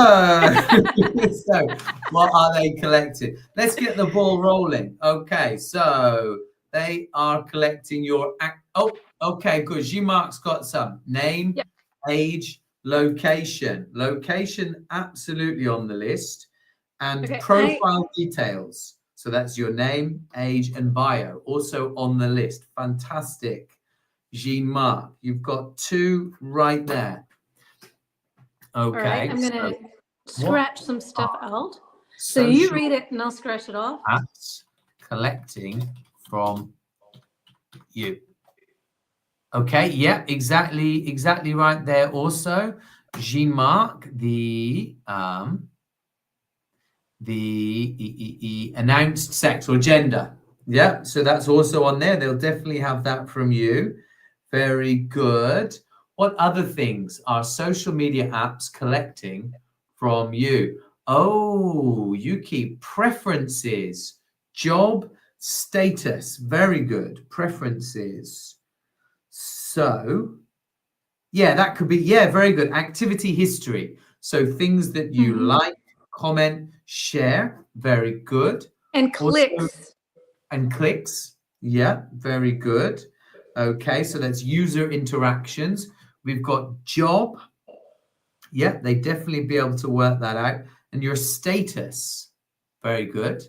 what are they collecting? Let's get the ball rolling. Okay, so they are collecting your okay, good. Jean-Marc's got some. Name, age, location. Location absolutely on the list. And profile details. So that's your name, age, and bio. Also on the list. Fantastic. Jean-Marc, you've got 2 right there. Okay. All right, I'm going to scratch some stuff out. So you read it and I'll scratch it off. Apps collecting from you. Okay, yeah, exactly right there also. Jean-Marc, the announced sex or gender. Yeah, so that's also on there. They'll definitely have that from you. Very good. What other things are social media apps collecting from you? Oh, you keep preferences, job, status. Very good. Preferences. So, yeah, that could be, very good. Activity history. So things that you like, comment, share. Very good. And clicks. Also, and clicks. Yeah, very good. Okay, so that's user interactions. We've got job. Yeah, they definitely be able to work that out. And your status. Very good.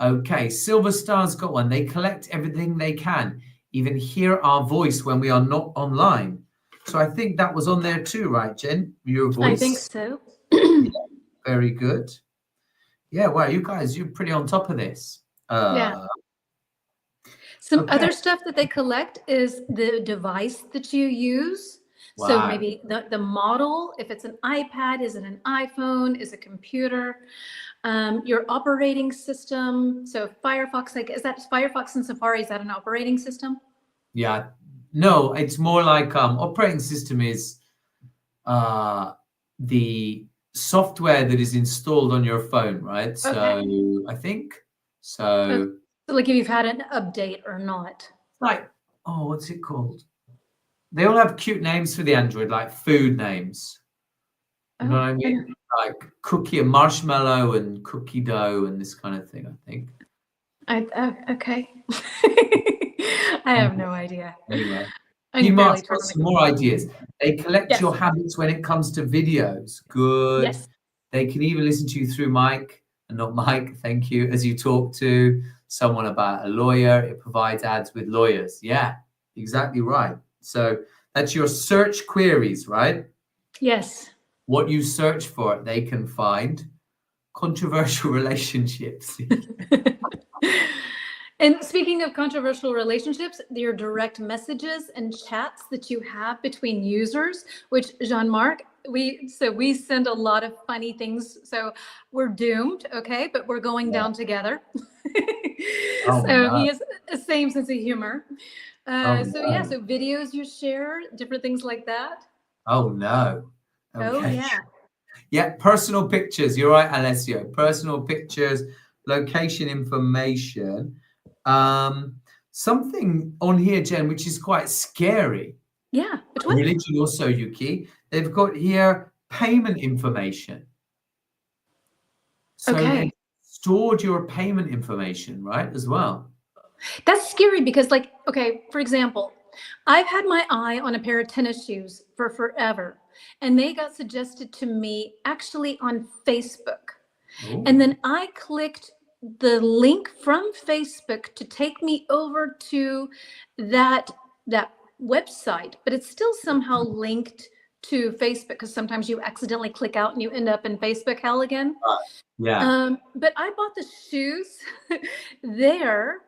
Okay, Silver Star's got one. They collect everything they can, even hear our voice when we are not online. So I think that was on there too, right, Jen? Your voice. I think so. Yeah, very good. Yeah, wow, you're pretty on top of this. Yeah. Some other stuff that they collect is the device that you use. Wow. So maybe the model, if it's an iPad, is it an iPhone, is it a computer? Your operating system. So Firefox, like, is that Firefox and Safari? Is that an operating system? Yeah, No, it's more like operating system is the software that is installed on your phone, right? So Okay. I think Uh, so. So like if you've had an update or not. Like, oh, what's it called? They all have cute names for the Android, like food names. You know what Oh, I I mean? don't- Like cookie and marshmallow and cookie dough and this kind of thing, I think. okay. I have no idea. Anyway, I can barely PMark's turn got on the some more computer. ideas. They collect your Yes. habits when it comes to videos. Good. Yes. They can even listen to you through mic and not mic, thank you, as you talk to someone about a lawyer. It provides ads with lawyers. Yeah, exactly right. So that's your search queries, right? Yes. What you search for, they can find. Controversial relationships. And speaking of controversial relationships, your direct messages and chats that you have between users, which Jean-Marc, we send a lot of funny things. So we're doomed, okay? But we're going Yeah. down together. Oh So no. he has the same sense of humor. Oh So yeah, no. so videos you share, different things like that. Oh no. Oh Okay. yeah. Yeah, personal pictures. You're right, Alessio. Personal pictures, location information. Something on here, Jen, which is quite scary. Yeah. Which one? Religion also, Yuki. They've got here payment information. So they Okay. stored your payment information, right, as well. That's scary because, like, okay, for example, I've had my eye on a pair of tennis shoes for forever, and they got suggested to me actually on Facebook. Oh, And then I clicked the link from Facebook to take me over to that that website, but it's still somehow linked to Facebook because sometimes you accidentally click out and you end up in Facebook hell again. yeah. But I bought the shoes there,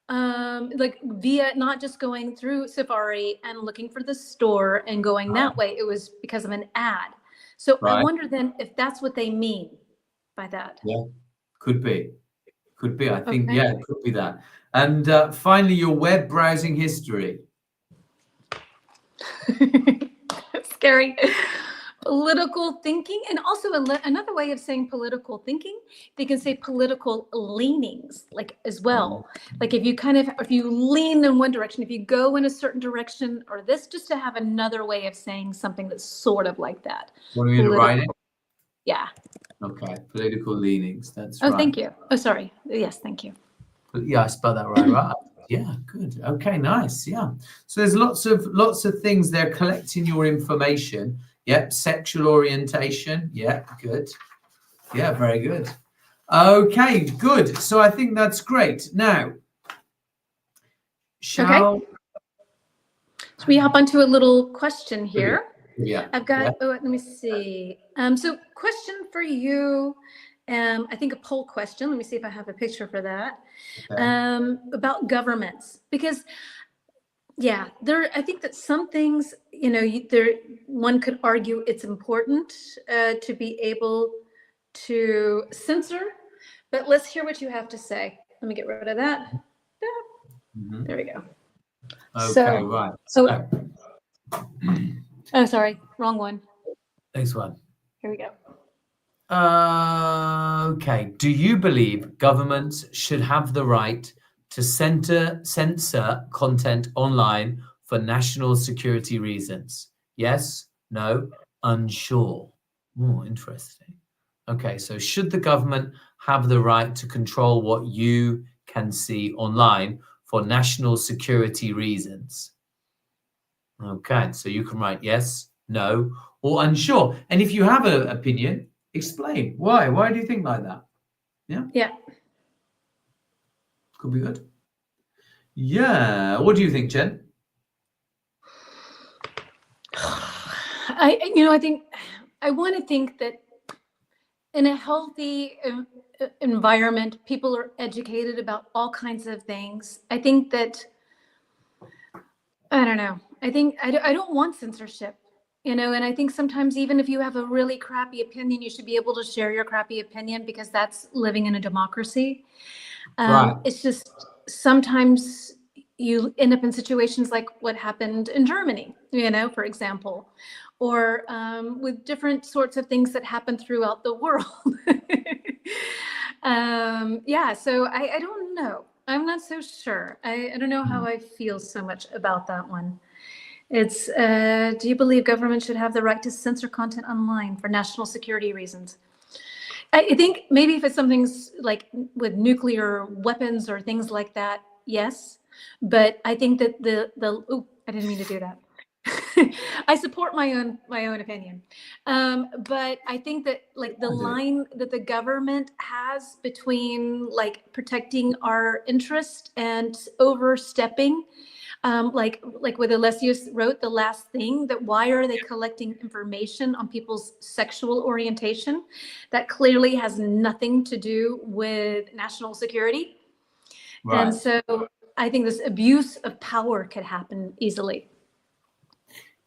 like via not just going through Safari and looking for the store and going that way. It was because of an ad. So I Right. wonder then if that's what they mean by that. Yeah. Could be. Could be. I think, Okay. yeah, it could be that. And finally, your web browsing history. Scary. Political thinking, and also another way of saying political thinking, they can say political leanings, like as well. Like if you lean in one direction, if you go in a certain direction, or this, just to have another way of saying something that's sort of like that. Want me to write it? Yeah. Okay. Political leanings. That's Oh, right. thank you. Oh, sorry. Yes, thank you. Yeah, I spelled that right. Right. Yeah, good. Okay, nice. Yeah. So there's lots of things they're collecting your information. Yep. Sexual orientation. Yeah, good. Yeah, very good. Okay, good. So I think that's great. Now, shall So we hop onto a little question here. yeah. I've got, oh, let me see. So question for you. I think a poll question. Let me see if I have a picture for that. Okay. About governments, because yeah, I think that some things, one could argue it's important to be able to censor, but let's hear what you have to say. Let me get rid of that. Mhm. There we go. Okay, So- right. Oh, oh, sorry, wrong one. Next one. Here we go. Okay. Do you believe governments should have the right to censor content online for national security reasons? Yes, no, unsure. Oh, interesting. Okay, so should the government have the right to control what you can see online for national security reasons? Okay, so you can write yes, no, or unsure. And if you have an opinion, explain why. Why do you think like that? Yeah. Could be good. Yeah. What do you think, Jen? I think I want to think that in a healthy environment, people are educated about all kinds of things. I think that, I don't know. I think I don't want censorship, and I think sometimes even if you have a really crappy opinion, you should be able to share your crappy opinion because that's living in a democracy. Right. It's just sometimes, you end up in situations like what happened in Germany, for example, or with different sorts of things that happen throughout the world. Yeah, so I don't know. I'm not so sure. I don't know how I feel so much about that one. It's, do you believe government should have the right to censor content online for national security reasons? I think maybe if it's something's like with nuclear weapons or things like that, yes. But I think that I didn't mean to do that. I support my own opinion. But I think that like the line that the government has between like protecting our interest and overstepping, like what Alessio wrote, the last thing, that why are they collecting information on people's sexual orientation that clearly has nothing to do with national security? Right. And so I think this abuse of power could happen easily.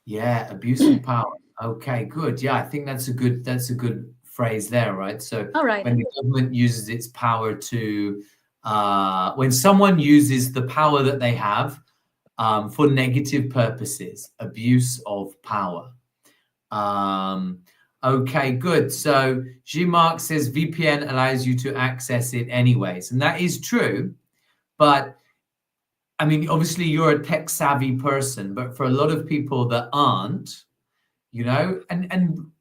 Yeah, abuse of power. Okay, good. Yeah, I think that's a good phrase there, right? So All right. when the government uses its power to, when someone uses the power that they have for negative purposes, abuse of power. Okay, good. So G-Mark says VPN allows you to access it anyways, and that is true, but I mean, obviously you're a tech savvy person, but for a lot of people that aren't, and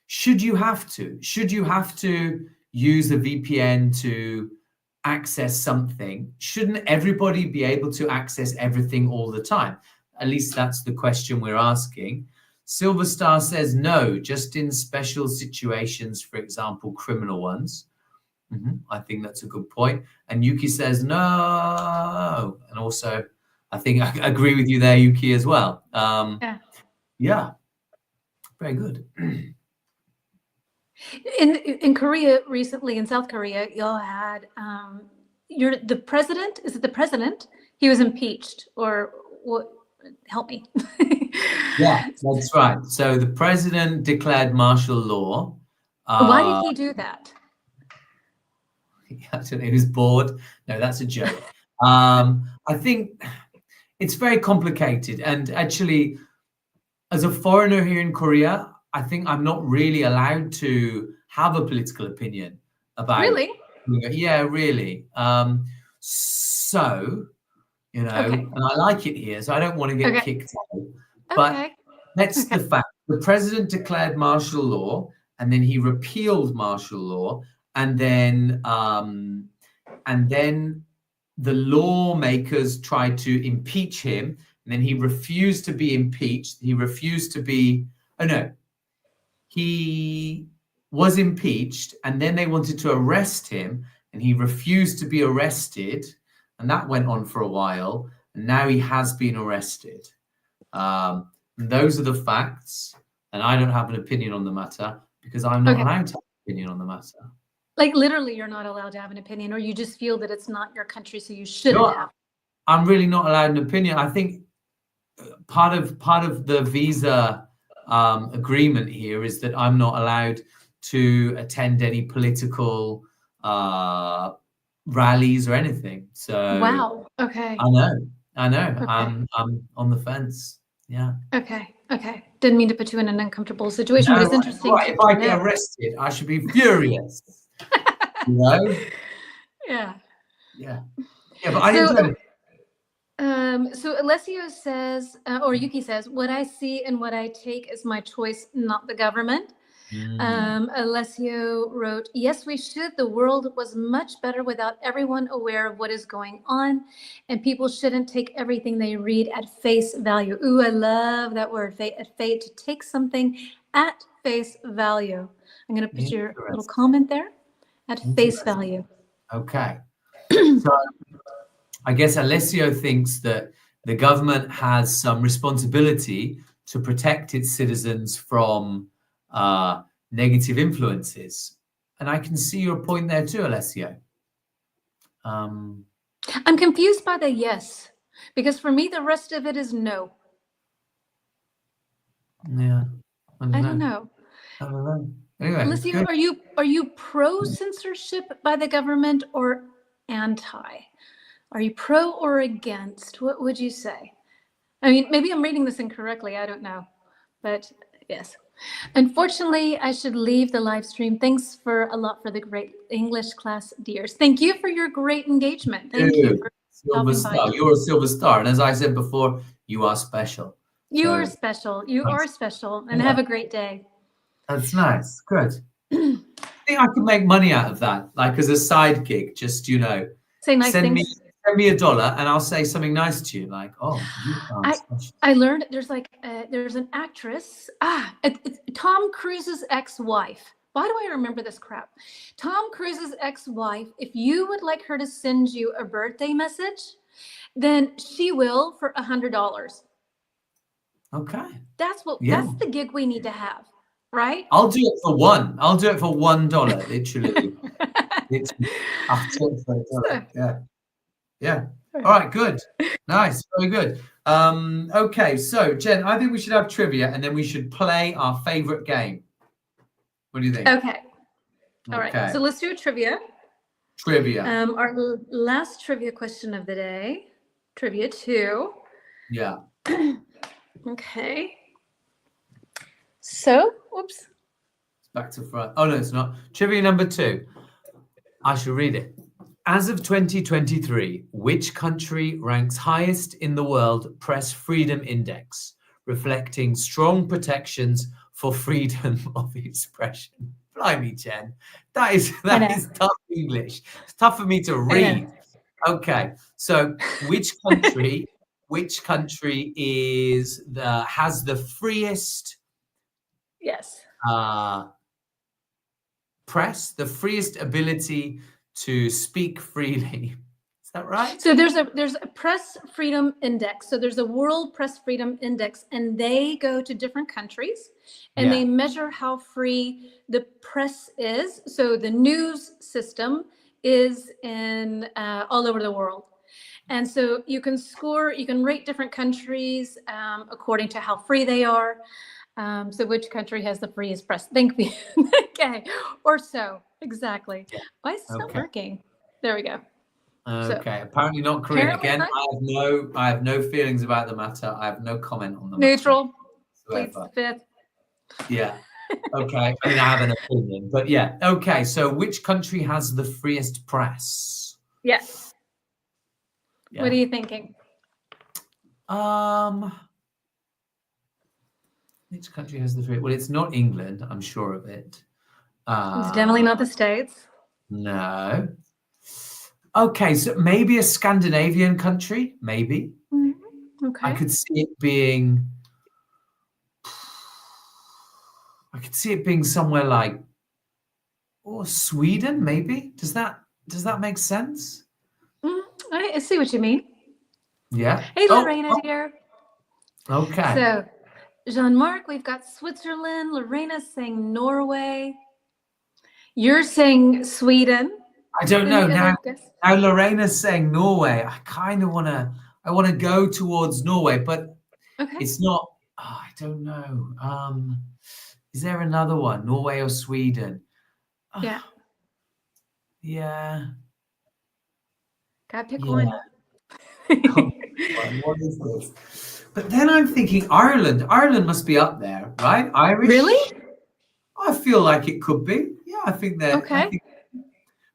should you have to use a VPN to access something? Shouldn't everybody be able to access everything all the time? At least that's the question we're asking. Silver Star says no, just in special situations, for example, criminal ones. I think that's a good point. And Yuki says no. And also, I think I agree with you there, Yuki, as well. Yeah. Very good. In Korea recently, in South Korea, y'all had the president. Is it the president? He was impeached, or what? Help me. Yeah, that's right. So the president declared martial law. Why did he do that? I don't know, he was bored. No, that's a joke. I think it's very complicated. And actually, as a foreigner here in Korea, I think I'm not really allowed to have a political opinion about. Really? Yeah, really. So, and I like it here, so I don't want to get kicked out. But that's the fact. The president declared martial law, and then he repealed martial law, and then the lawmakers tried to impeach him, and then he refused to be impeached. He was impeached, and then they wanted to arrest him, and he refused to be arrested, and that went on for a while, and now he has been arrested. Those are the facts, and I don't have an opinion on the matter because I'm not allowed to have an opinion on the matter. Like literally, you're not allowed to have an opinion, or you just feel that it's not your country, so you shouldn't have. I'm really not allowed an opinion. I think part of the visa agreement here is that I'm not allowed to attend any political rallies or anything. So wow. Okay. I know. Okay. I'm on the fence. Yeah. Okay. Didn't mean to put you in an uncomfortable situation, but it's interesting. Right. If I get arrested, I should be furious. Yeah. But I enjoyed it. So Alessio says, or Yuki says, what I see and what I take is my choice, not the government. Alessio wrote, yes, we should. The world was much better without everyone aware of what is going on, and people shouldn't take everything they read at face value. Ooh, I love that word, to take something at face value. I'm going to put your little comment there, at face value. Okay. So I guess Alessio thinks that the government has some responsibility to protect its citizens from negative influences. And I can see your point there too, Alessio. I'm confused by the yes, because for me, the rest of it is no. Yeah. I don't know. Anyway, Alessio, are you pro censorship by the government or anti? Are you pro or against? What would you say? I mean, maybe I'm reading this incorrectly. I don't know. But yes. Unfortunately, I should leave the live stream. Thanks for a lot for the great English class, dears. Thank you for your great engagement. Thank you for Silver stopping by. star. You're a silver star. And as I said before, you are special. You are So special. You are special. And Yeah. have a great day. that's nice. Good. I think I could make money out of that, like as a side gig. Just Say nice send things. me $1 and I'll say something nice to you, like, "Oh, you are special." I learned there's an actress. It's Tom Cruise's ex-wife. Why do I remember this crap? Tom Cruise's ex-wife. If you would like her to send you a birthday message, then she will for $100. Okay. That's Yeah. that's the gig we need to have, right? I'll do it for one. I'll do it for $1, literally. I'll do it for $1. Yeah. Yeah. All right, good. Nice. Very good. Okay, so Jen, I think we should have trivia and then we should play our favorite game. What do you think? Okay. All right. So let's do a trivia. Trivia. Our last trivia question of the day. Trivia 2. Yeah. Okay. So, whoops. Back to front. Oh, no, it's not. Trivia number 2. I shall read it. As of 2023, which country ranks highest in the World Press Freedom Index, reflecting strong protections for freedom of expression? Blimey, Jen. That is tough English. It's tough for me to read. Okay. So which country has the freest press, the freest ability to speak freely? Is that right? So there's a press freedom index. So there's a World Press Freedom Index, and they go to different countries and they measure how free the press is. So the news system is in all over the world. And so you can rate different countries according to how free they are. So which country has the freest press? Thank you. Okay. Or so. Exactly. Why is this not working? There we go. Okay. Apparently not Korean. Again, I have no feelings about the matter. I have no comment on the matter. Neutral. Please, fifth. Yeah. Okay. I mean, I have an opinion, but yeah. Okay. So which country has the freest press? Yes. Yeah. What are you thinking? Which country has the freest? Well, it's not England. I'm sure of it. It's definitely not the States. No. Okay, so maybe a Scandinavian country, maybe. Mm-hmm. Okay. I could see it being somewhere like Sweden, maybe. Does that make sense? I see what you mean. Yeah. Hey, Lorena dear. Okay. So, Jean-Marc, we've got Switzerland. Lorena's saying Norway. You're saying Sweden. I don't know. Now Lorena's saying Norway. I kind of want to go towards Norway, but it's not. Oh, I don't know. Is there another one? Norway or Sweden? Yeah. Yeah. Gotta pick one. What is this? But then I'm thinking Ireland. Ireland must be up there, right? Irish. Really? I feel like it could be. Yeah, I think that. Okay.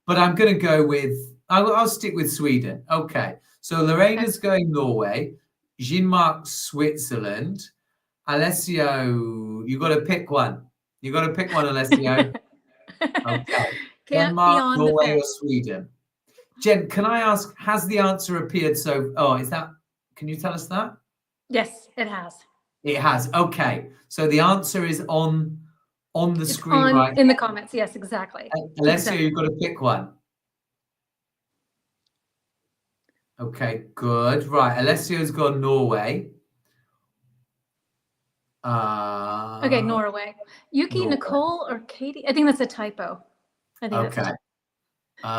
But I'm going to go with. I'll stick with Sweden. Okay. So Lorena's going Norway. Jean-Marc Switzerland. Alessio, you got to pick one. Alessio. Okay. Denmark, Norway, or Sweden? Jen, can I ask, has the answer appeared? Can you tell us that? Yes, it has. It has. Okay. So the answer is on the screen, right? In the comments. Yes, exactly. Alessio, you've got to pick one. Okay, good. Right. Alessio's gone Norway. Okay, Norway. Yuki, Norway. Nicole, or Katie? I think that's a typo. Okay.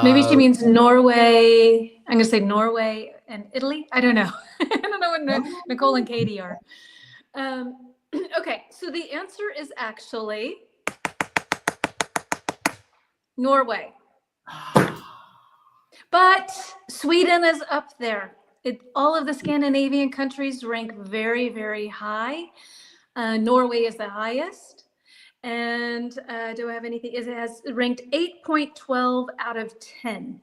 Maybe she means Norway. I'm going to say Norway and Italy. I don't know. I don't know what Nicole and Katie are. Okay, so the answer is actually Norway. But Sweden is up there. All of the Scandinavian countries rank very, very high. Norway is the highest. And do I have anything? It has ranked 8.12 out of 10.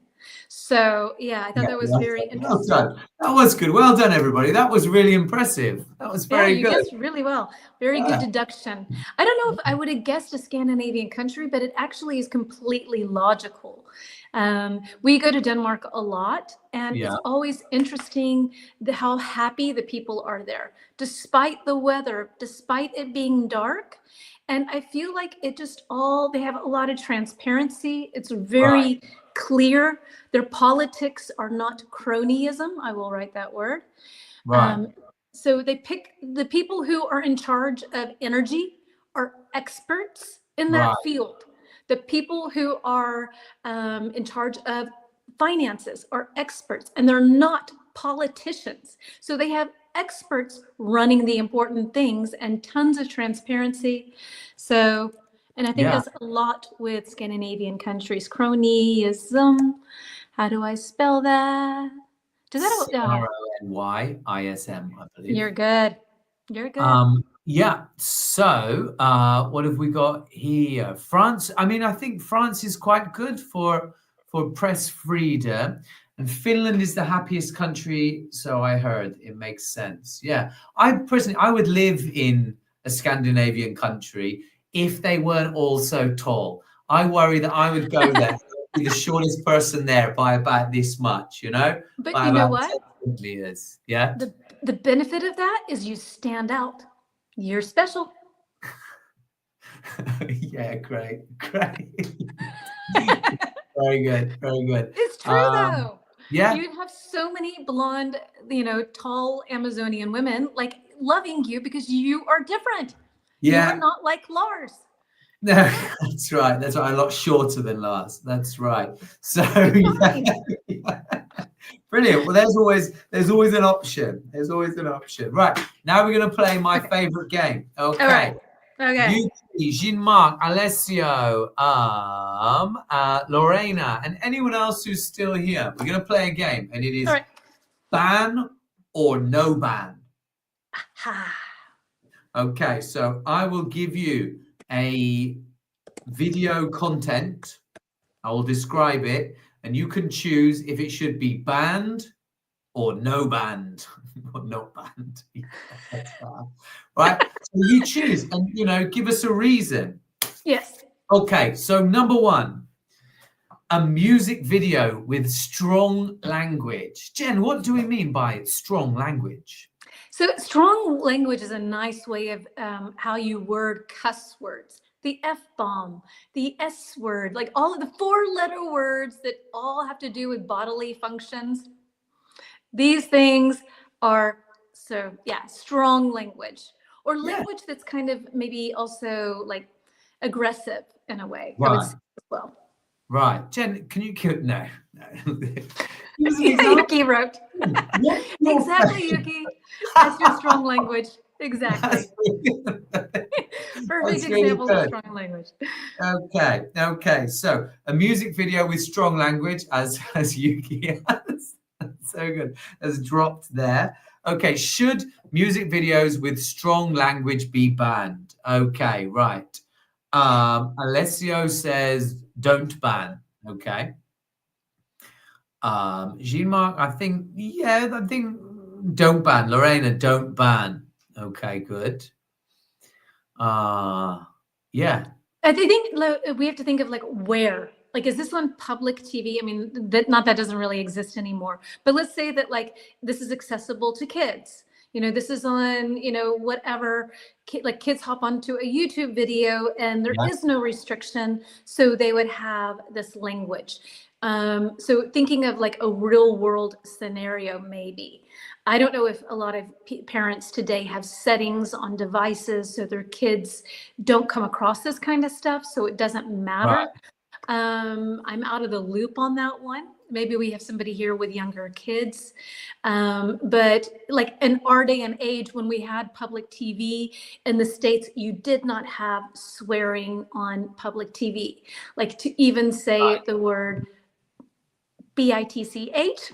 So yeah, I thought that was very Well interesting. done. That was good. Well done, everybody. That was really impressive. That was Yeah, very you good. guessed really well. Very good Yeah. deduction. I don't know if I would have guessed a Scandinavian country, but it actually is completely logical. We go to Denmark a lot, and Yeah. it's always interesting how happy the people are there, despite the weather, despite it being dark. And I feel like they have a lot of transparency. It's very clear. Their politics are not cronyism. I will write that word. Right. So they pick the people who are in charge of energy are experts in that Right. field. The people who are in charge of finances are experts, and they're not politicians. So they have experts running the important things and tons of transparency. So, and I think Yeah. that's a lot with Scandinavian countries. Cronyism. How do I spell that? Does that? Cronyism, I believe. You're good. You're good. Yeah. So, what have we got here? France. I mean, I think France is quite good for press freedom, and Finland is the happiest country. So I heard. It makes sense. Yeah. I would live in a Scandinavian country if they weren't all so tall. I worry that I would go there, be the shortest person there by about this much, But by you know about what? 10 meters. Yeah. The benefit of that is you stand out. You're special. Yeah, great. Very good. Very good. It's true though. Yeah. You'd have so many blonde, tall Amazonian women like loving you because you are different. You Yeah. are not like Lars. No, that's right. That's right. A lot shorter than Lars. That's right. So Fine. yeah. Brilliant. Well, there's always an option. There's always an option. Right. Now we're going to play my favorite game. Okay. All right. Okay. You, Jean-Marc, Alessio, Lorena, and anyone else who's still here. We're going to play a game, and it is All right. ban or no ban. Ha. Okay, so I will give you a video content. I will describe it, and you can choose if it should be banned or no banned. Or not banned. Right? So you choose and give us a reason. Yes. Okay, so number one, a music video with strong language. Jen, what do we mean by strong language? So strong language is a nice way of how you word cuss words. The F-bomb, the S word, like all of the 4-letter words that all have to do with bodily functions. These things are, strong language. Or language that's kind of maybe also like aggressive in a way, I would say as well. Right. Jen, can you no. Yuki wrote. Exactly, Yuki. That's your strong language. Exactly. Perfect example of strong language. Okay. So a music video with strong language, as Yuki has. So good. Has dropped there. Okay. Should music videos with strong language be banned? Okay. Right. Alessio says don't ban. Okay. Jean-Marc, I think don't ban. Lorena, don't ban. Okay, good. Yeah. I think we have to think of like where. Like, is this on public TV? I mean, that doesn't really exist anymore. But let's say that like this is accessible to kids. This is on, whatever, like kids hop onto a YouTube video and there is no restriction. So they would have this language. So thinking of like a real world scenario, maybe. I don't know if a lot of parents today have settings on devices so their kids don't come across this kind of stuff. So it doesn't matter. Right. I'm out of the loop on that one. Maybe we have somebody here with younger kids. But like in our day and age, when we had public TV in the States, you did not have swearing on public TV. Like to even say the word bitch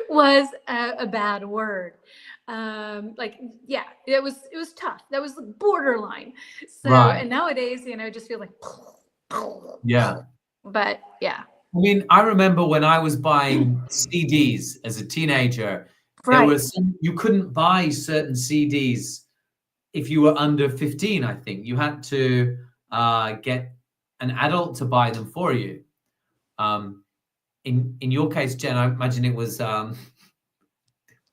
was a bad word. Like, yeah, it was tough. That was borderline. So, Right. and nowadays, just feel like, Yeah. but yeah, I mean, I remember when I was buying CDs as a teenager, there right. was you couldn't buy certain CDs if you were under 15, I think. You had to get an adult to buy them for you. In your case, Jen, I imagine it was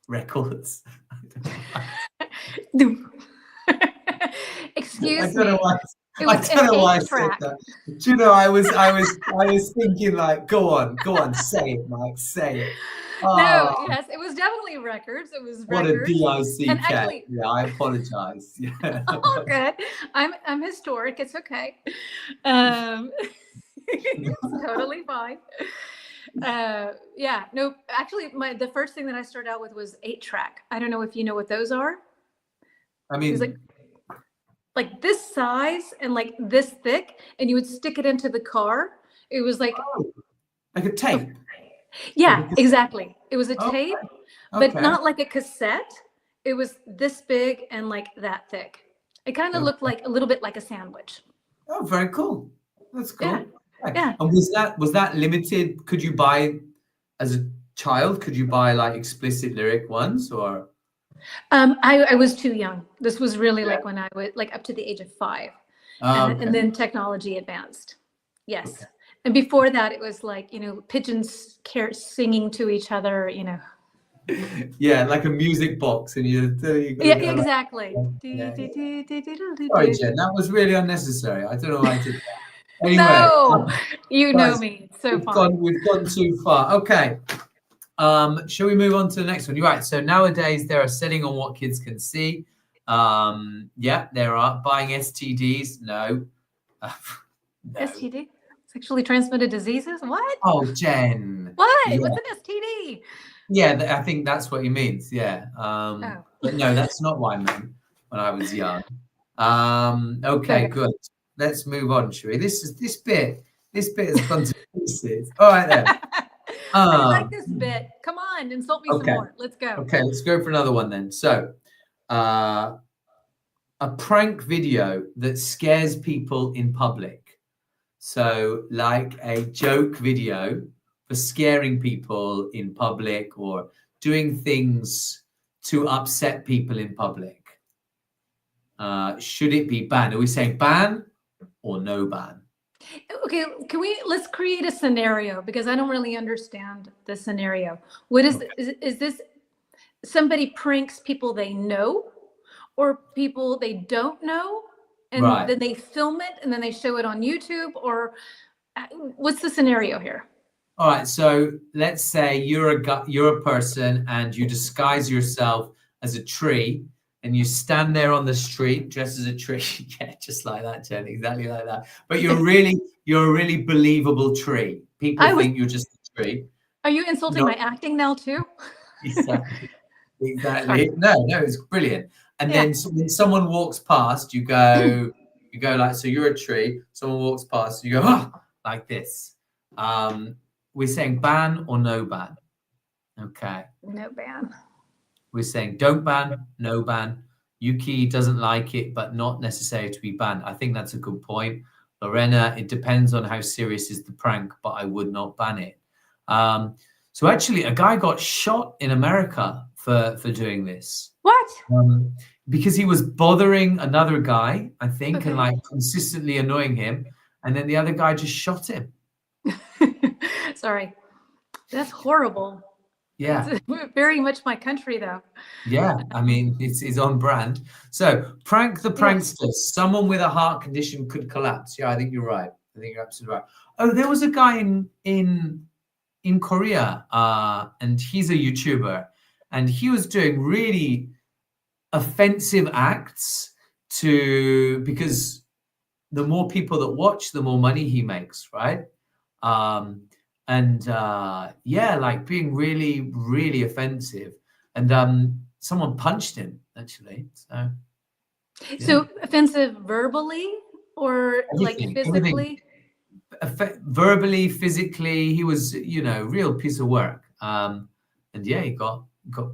records. I Excuse don't know me. why. It I was don't an know why I 8 said track. that. Do you know? I was thinking like, go on, say it, Mike, say it. No, Oh, yes, it was definitely records. It was what a records. And DICK. actually, Yeah, I apologize. Yeah. oh, good. I'm historic. It's okay. Um, it's totally fine. Yeah, no, actually, the first thing that I started out with was 8-track. I don't know if you know what those are. I It was mean, like this size and like this thick, and you would stick it into the car. It was like, like a tape. yeah, exactly. It was a Okay. tape, but Okay. not like a cassette. It was this big and like that thick. It kind of Okay. looked like a little bit like a sandwich. Oh, very cool. That's cool. Yeah, Okay. yeah. And was that limited? Could you buy as a child? Could you buy like explicit lyric ones or? I was too young. This was really Yeah. like when I was like up to the age of 5. Okay. And then technology advanced. Yes. Okay. And before that, it was like, pigeons singing to each other, Yeah, like a music box, and you go Yeah, like, exactly. yeah. Sorry, Jen, that was really unnecessary. I don't know why I did that. Anyway, No, you know guys, me. It's so fun. we've gone too far. Okay. Shall we move on to the next one? You're right. So nowadays there are setting on what kids can see. Yeah, there are buying STDs. No. No. STD? Sexually transmitted diseases? What? Oh, Jen. What? Yeah. What's an STD? Yeah, I think that's what he means. Yeah. Oh. But no, that's not what I meant when I was young. Okay, Okay. good. Let's move on, shall we? This bit has gone to pieces. All right then. I like this bit. Come on, insult me some Okay. more. Let's go. Okay, let's go for another one then. So, a prank video that scares people in public. So, like a joke video for scaring people in public or doing things to upset people in public. Should it be banned? Are we saying ban or no ban? Okay, let's create a scenario because I don't really understand the scenario. What is, is this somebody pranks people they know or people they don't know? And Right. then they film it and then they show it on YouTube, or what's the scenario here? All right, so let's say you're a person and you disguise yourself as a tree and you stand there on the street dressed as a tree. Yeah, just like that, Jen, exactly like that. But you're a really believable tree. People think you're just a tree. Are you insulting my acting now too? Exactly. No, it's brilliant. And then when someone walks past, you go like, so you're a tree. Someone walks past, you go, like this. We're saying ban or no ban. Okay. No ban. We're saying don't ban, no ban. Yuki doesn't like it, but not necessary to be banned. I think that's a good point. Lorena, it depends on how serious is the prank, but I would not ban it. So actually, a guy got shot in America for doing this. What? Because he was bothering another guy, I think, and like consistently annoying him. And then the other guy just shot him. Sorry. That's horrible. Yeah. It's very much my country, though. Yeah. I mean, it's on brand. So prank the prankster. Someone with a heart condition could collapse. Yeah, I think you're right. I think you're absolutely right. Oh, there was a guy in Korea, and he's a YouTuber, and he was doing really offensive acts because the more people that watch, the more money he makes, right? Like being really, really offensive. And someone punched him, actually. So offensive verbally or like physically? verbally, physically, he was, real piece of work. And yeah, he got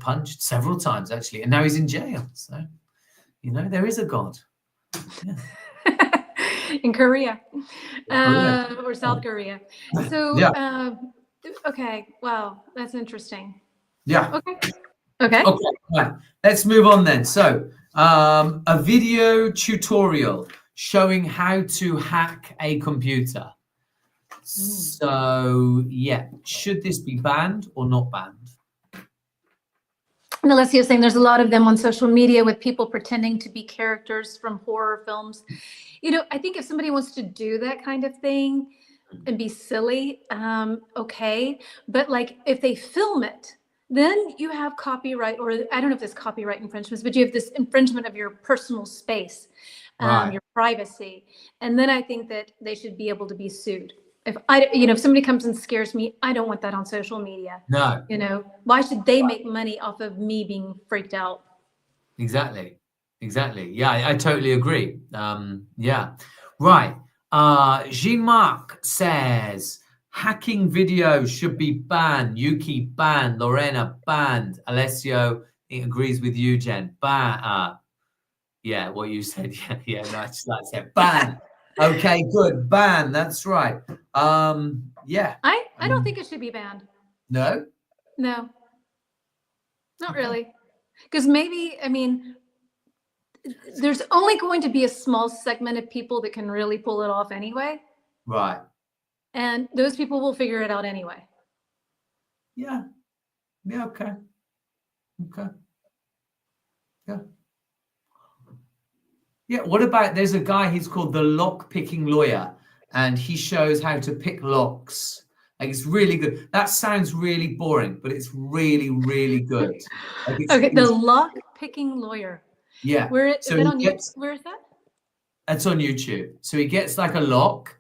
punched several times actually, and now he's in jail. So, there is a God. Yeah. In Korea, Korea. or South Korea. So, Yeah. Okay, wow, that's interesting. Yeah. Okay. Okay. Right. Let's move on then. So, a video tutorial showing how to hack a computer. So, yeah, should this be banned or not banned? And Alessia is saying there's a lot of them on social media with people pretending to be characters from horror films. I think if somebody wants to do that kind of thing and be silly, okay. But like if they film it, then you have copyright, or I don't know if there's copyright infringements, but you have this infringement of your personal space, Right. your privacy. And then I think that they should be able to be sued. If somebody comes and scares me, I don't want that on social media. No. Why should they make money off of me being freaked out? Exactly. Yeah, I totally agree. Yeah. Right. Jean-Marc says hacking videos should be banned. Yuki banned. Lorena banned. Alessio agrees with you, Jen. Ban. Yeah, what you said. Yeah. That's it. Ban. Okay, good. Ban. That's right. Yeah. I don't think it should be banned. No. No, not really. Because maybe, there's only going to be a small segment of people that can really pull it off anyway. Right. And those people will figure it out anyway. Yeah. Yeah. Okay. Yeah. Yeah. What about, there's a guy, he's called the Lock Picking Lawyer, and he shows how to pick locks. Like, it's really good. That sounds really boring, but it's really, really good. Okay, the Lock Picking Lawyer. Yeah. Where is that on YouTube? Where is that? It's on YouTube. So he gets like a lock.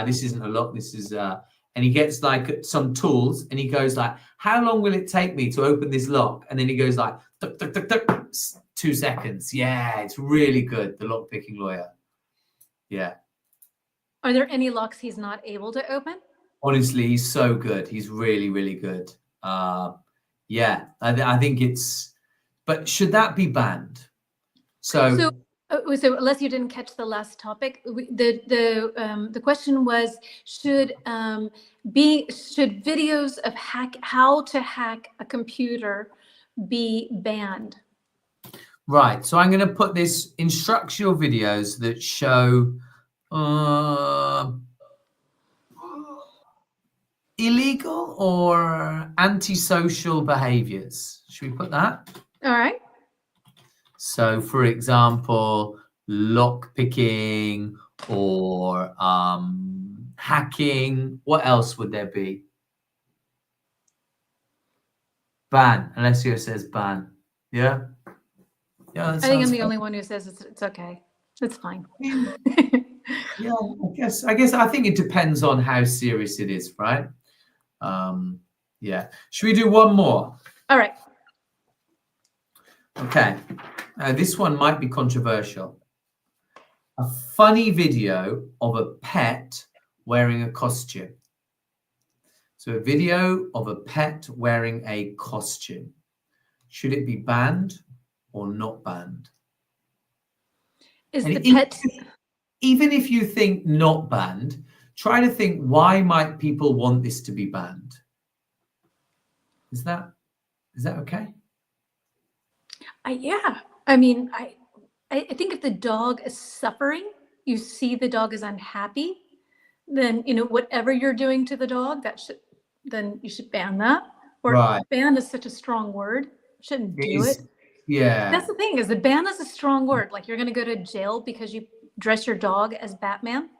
This isn't a lock. This is and he gets like some tools, and he goes like, "How long will it take me to open this lock?" And then he goes like, "Tuck, tuck, tuck, tuck, 2 seconds." Yeah, it's really good. The Lock Picking Lawyer. Yeah. Are there any locks he's not able to open? Honestly, he's so good. He's really, really good. Yeah, I think it's. But should that be banned? So unless you didn't catch the last topic, the question was, should videos of how to hack a computer be banned? Right. So I'm going to put this instructional videos that show illegal or antisocial behaviors. Should we put that? All right. So, for example, lock picking or hacking. What else would there be? Ban. Alessio says ban. Yeah. Yeah. I think I'm the only one who says it's okay. It's fine. Yeah, I guess I think it depends on how serious it is, right? Yeah. Should we do one more? All right. Okay. This one might be controversial. A funny video of a pet wearing a costume. So a video of a pet wearing a costume. Should it be banned or not banned? Is the pet... Even if you think not banned, try to think, why might people want this to be banned? Is that okay? Yeah. I mean, I think if the dog is suffering, you see the dog is unhappy, then, whatever you're doing to the dog, then you should ban that. Or right. Ban is such a strong word. Shouldn't do it. Yeah. That's the thing, is the ban is a strong word. Like, you're going to go to jail because you dress your dog as Batman.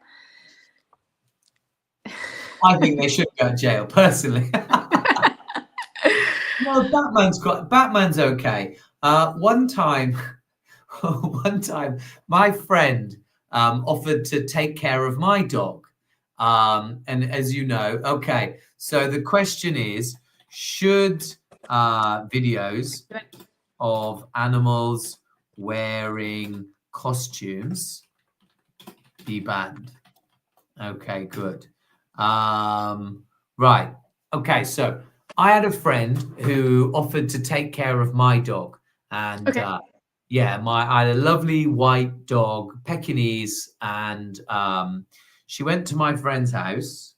I think they should go to jail, personally. No, Batman's okay. One time, my friend offered to take care of my dog. And as you know, okay, so the question is, should videos of animals wearing costumes be banned? Okay, good. Right. Okay. So I had a friend who offered to take care of my dog, and Okay. yeah, I had a lovely white dog, Pekingese, and she went to my friend's house,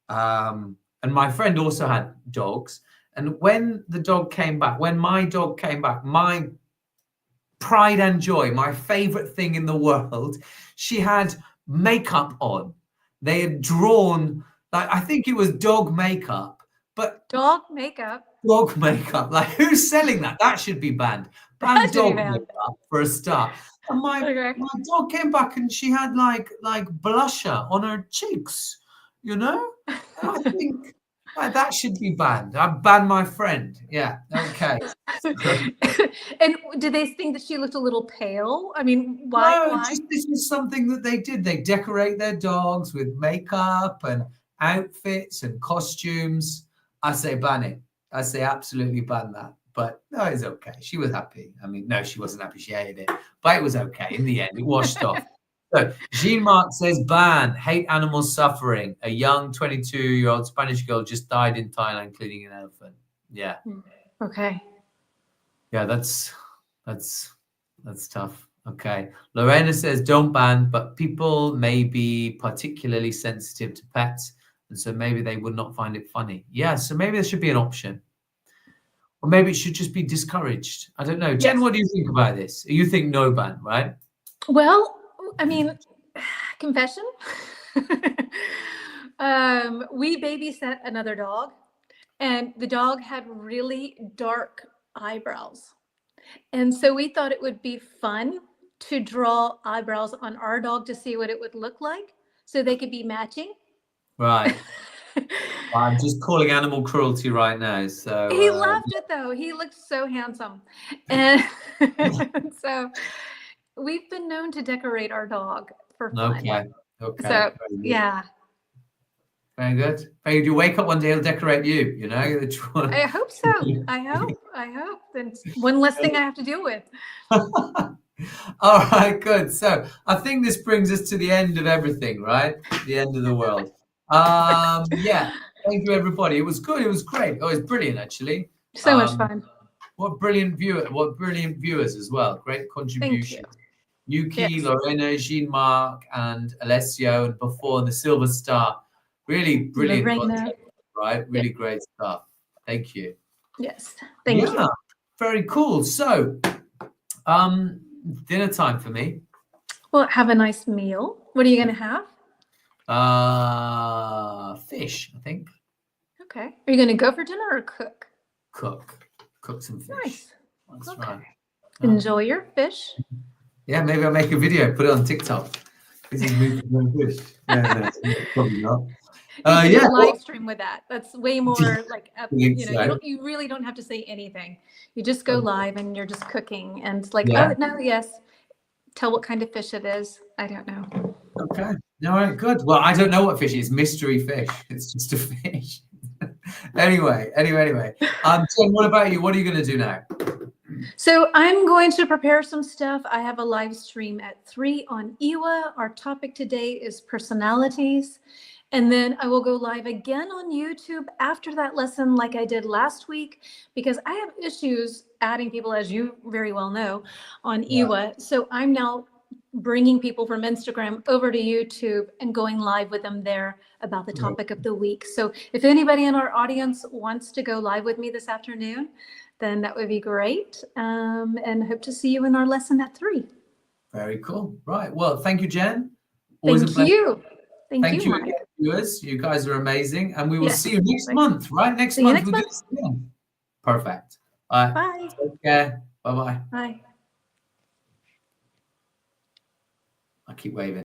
and my friend also had dogs. And when the dog came back, when my dog came back, my pride and joy, my favorite thing in the world, she had makeup on. They had drawn, like, I think it was dog makeup, but Dog makeup. dog makeup. Like, who's selling that? That should be banned. Ban That should be dog banned. makeup for a start. And Okay. my dog came back and she had like blusher on her cheeks, you know? And I think that should be banned. I ban my friend. Yeah. Okay. And did they think that she looked a little pale? I mean, why? No, Why? just this is something that they did. They decorate their dogs with makeup and outfits and costumes. I say ban it. I say absolutely ban that. But no, it's okay. She was happy. I mean, no, she wasn't happy. She hated it. But it was okay. In the end, it washed off. So Jean-Marc says ban, hate animals suffering. A young 22-year-old Spanish girl just died in Thailand cleaning an elephant. Yeah. Okay. Yeah, that's tough. Okay. Lorena says don't ban, but people may be particularly sensitive to pets, and so maybe they would not find it funny. Yeah, so maybe there should be an option. Or maybe it should just be discouraged. I don't know. Jen, Yes. what do you think about this? You think no ban, right? Well, I mean, confession. We babysat another dog, and the dog had really dark eyebrows. And so we thought it would be fun to draw eyebrows on our dog to see what it would look like so they could be matching. Right. I'm just calling animal cruelty right now. So He loved it though. He looked so handsome. And so we've been known to decorate our dog for fun. okay. Okay. So Very good. yeah, Very good. Very good. You wake up one day, he'll decorate you, you know? I hope so. I hope. Then one less thing I have to deal with. All right, good. So I think this brings us to the end of everything, right? The end of the world. Yeah. Thank you, everybody. It was good. It was great. Oh, it's brilliant, actually. So much fun. What brilliant viewers as well. Great contribution. Yuki, Yes. Lorena, Jean-Marc, and Alessio, and before the Silver Star. Really brilliant Lorena. content, right? Really great stuff. Thank you. Yes. Thank you. Very cool. So, dinner time for me. Well, have a nice meal. What are you going to have? Fish, I think. Okay. Are you going to go for dinner or cook? Cook some fish. Nice. That's Okay. right. Enjoy your fish. Yeah, maybe I'll make a video, put it on TikTok. This is me cooking fish. No, probably not. You can Yeah. do a live stream with that. That's way more like think you know, so. you really don't have to say anything. You just go live and you're just cooking and it's like, Yeah. oh no, yes. Tell what kind of fish it is. I don't know. Okay. All right, good. Well, I don't know what fish it is. Mystery fish. It's just a fish. Anyway. Jen, what about you? What are you going to do now? So I'm going to prepare some stuff. I have a live stream at 3 on Ewa. Our topic today is personalities. And then I will go live again on YouTube after that lesson like I did last week, because I have issues adding people, as you very well know, on Ewa. So I'm now bringing people from Instagram over to YouTube and going live with them there about the topic of the week. So if anybody in our audience wants to go live with me this afternoon, then that would be great. And hope to see you in our lesson at 3. Very cool. Right. Well, thank you, Jen. Always a Thank pleasure. you. Thank you, Mike. again, viewers. You guys are amazing. And we will Yes. see you next month, right? Next See you month next we'll do month. this again. Perfect. All right. Bye. Take care. Bye-bye. Bye. I keep waving.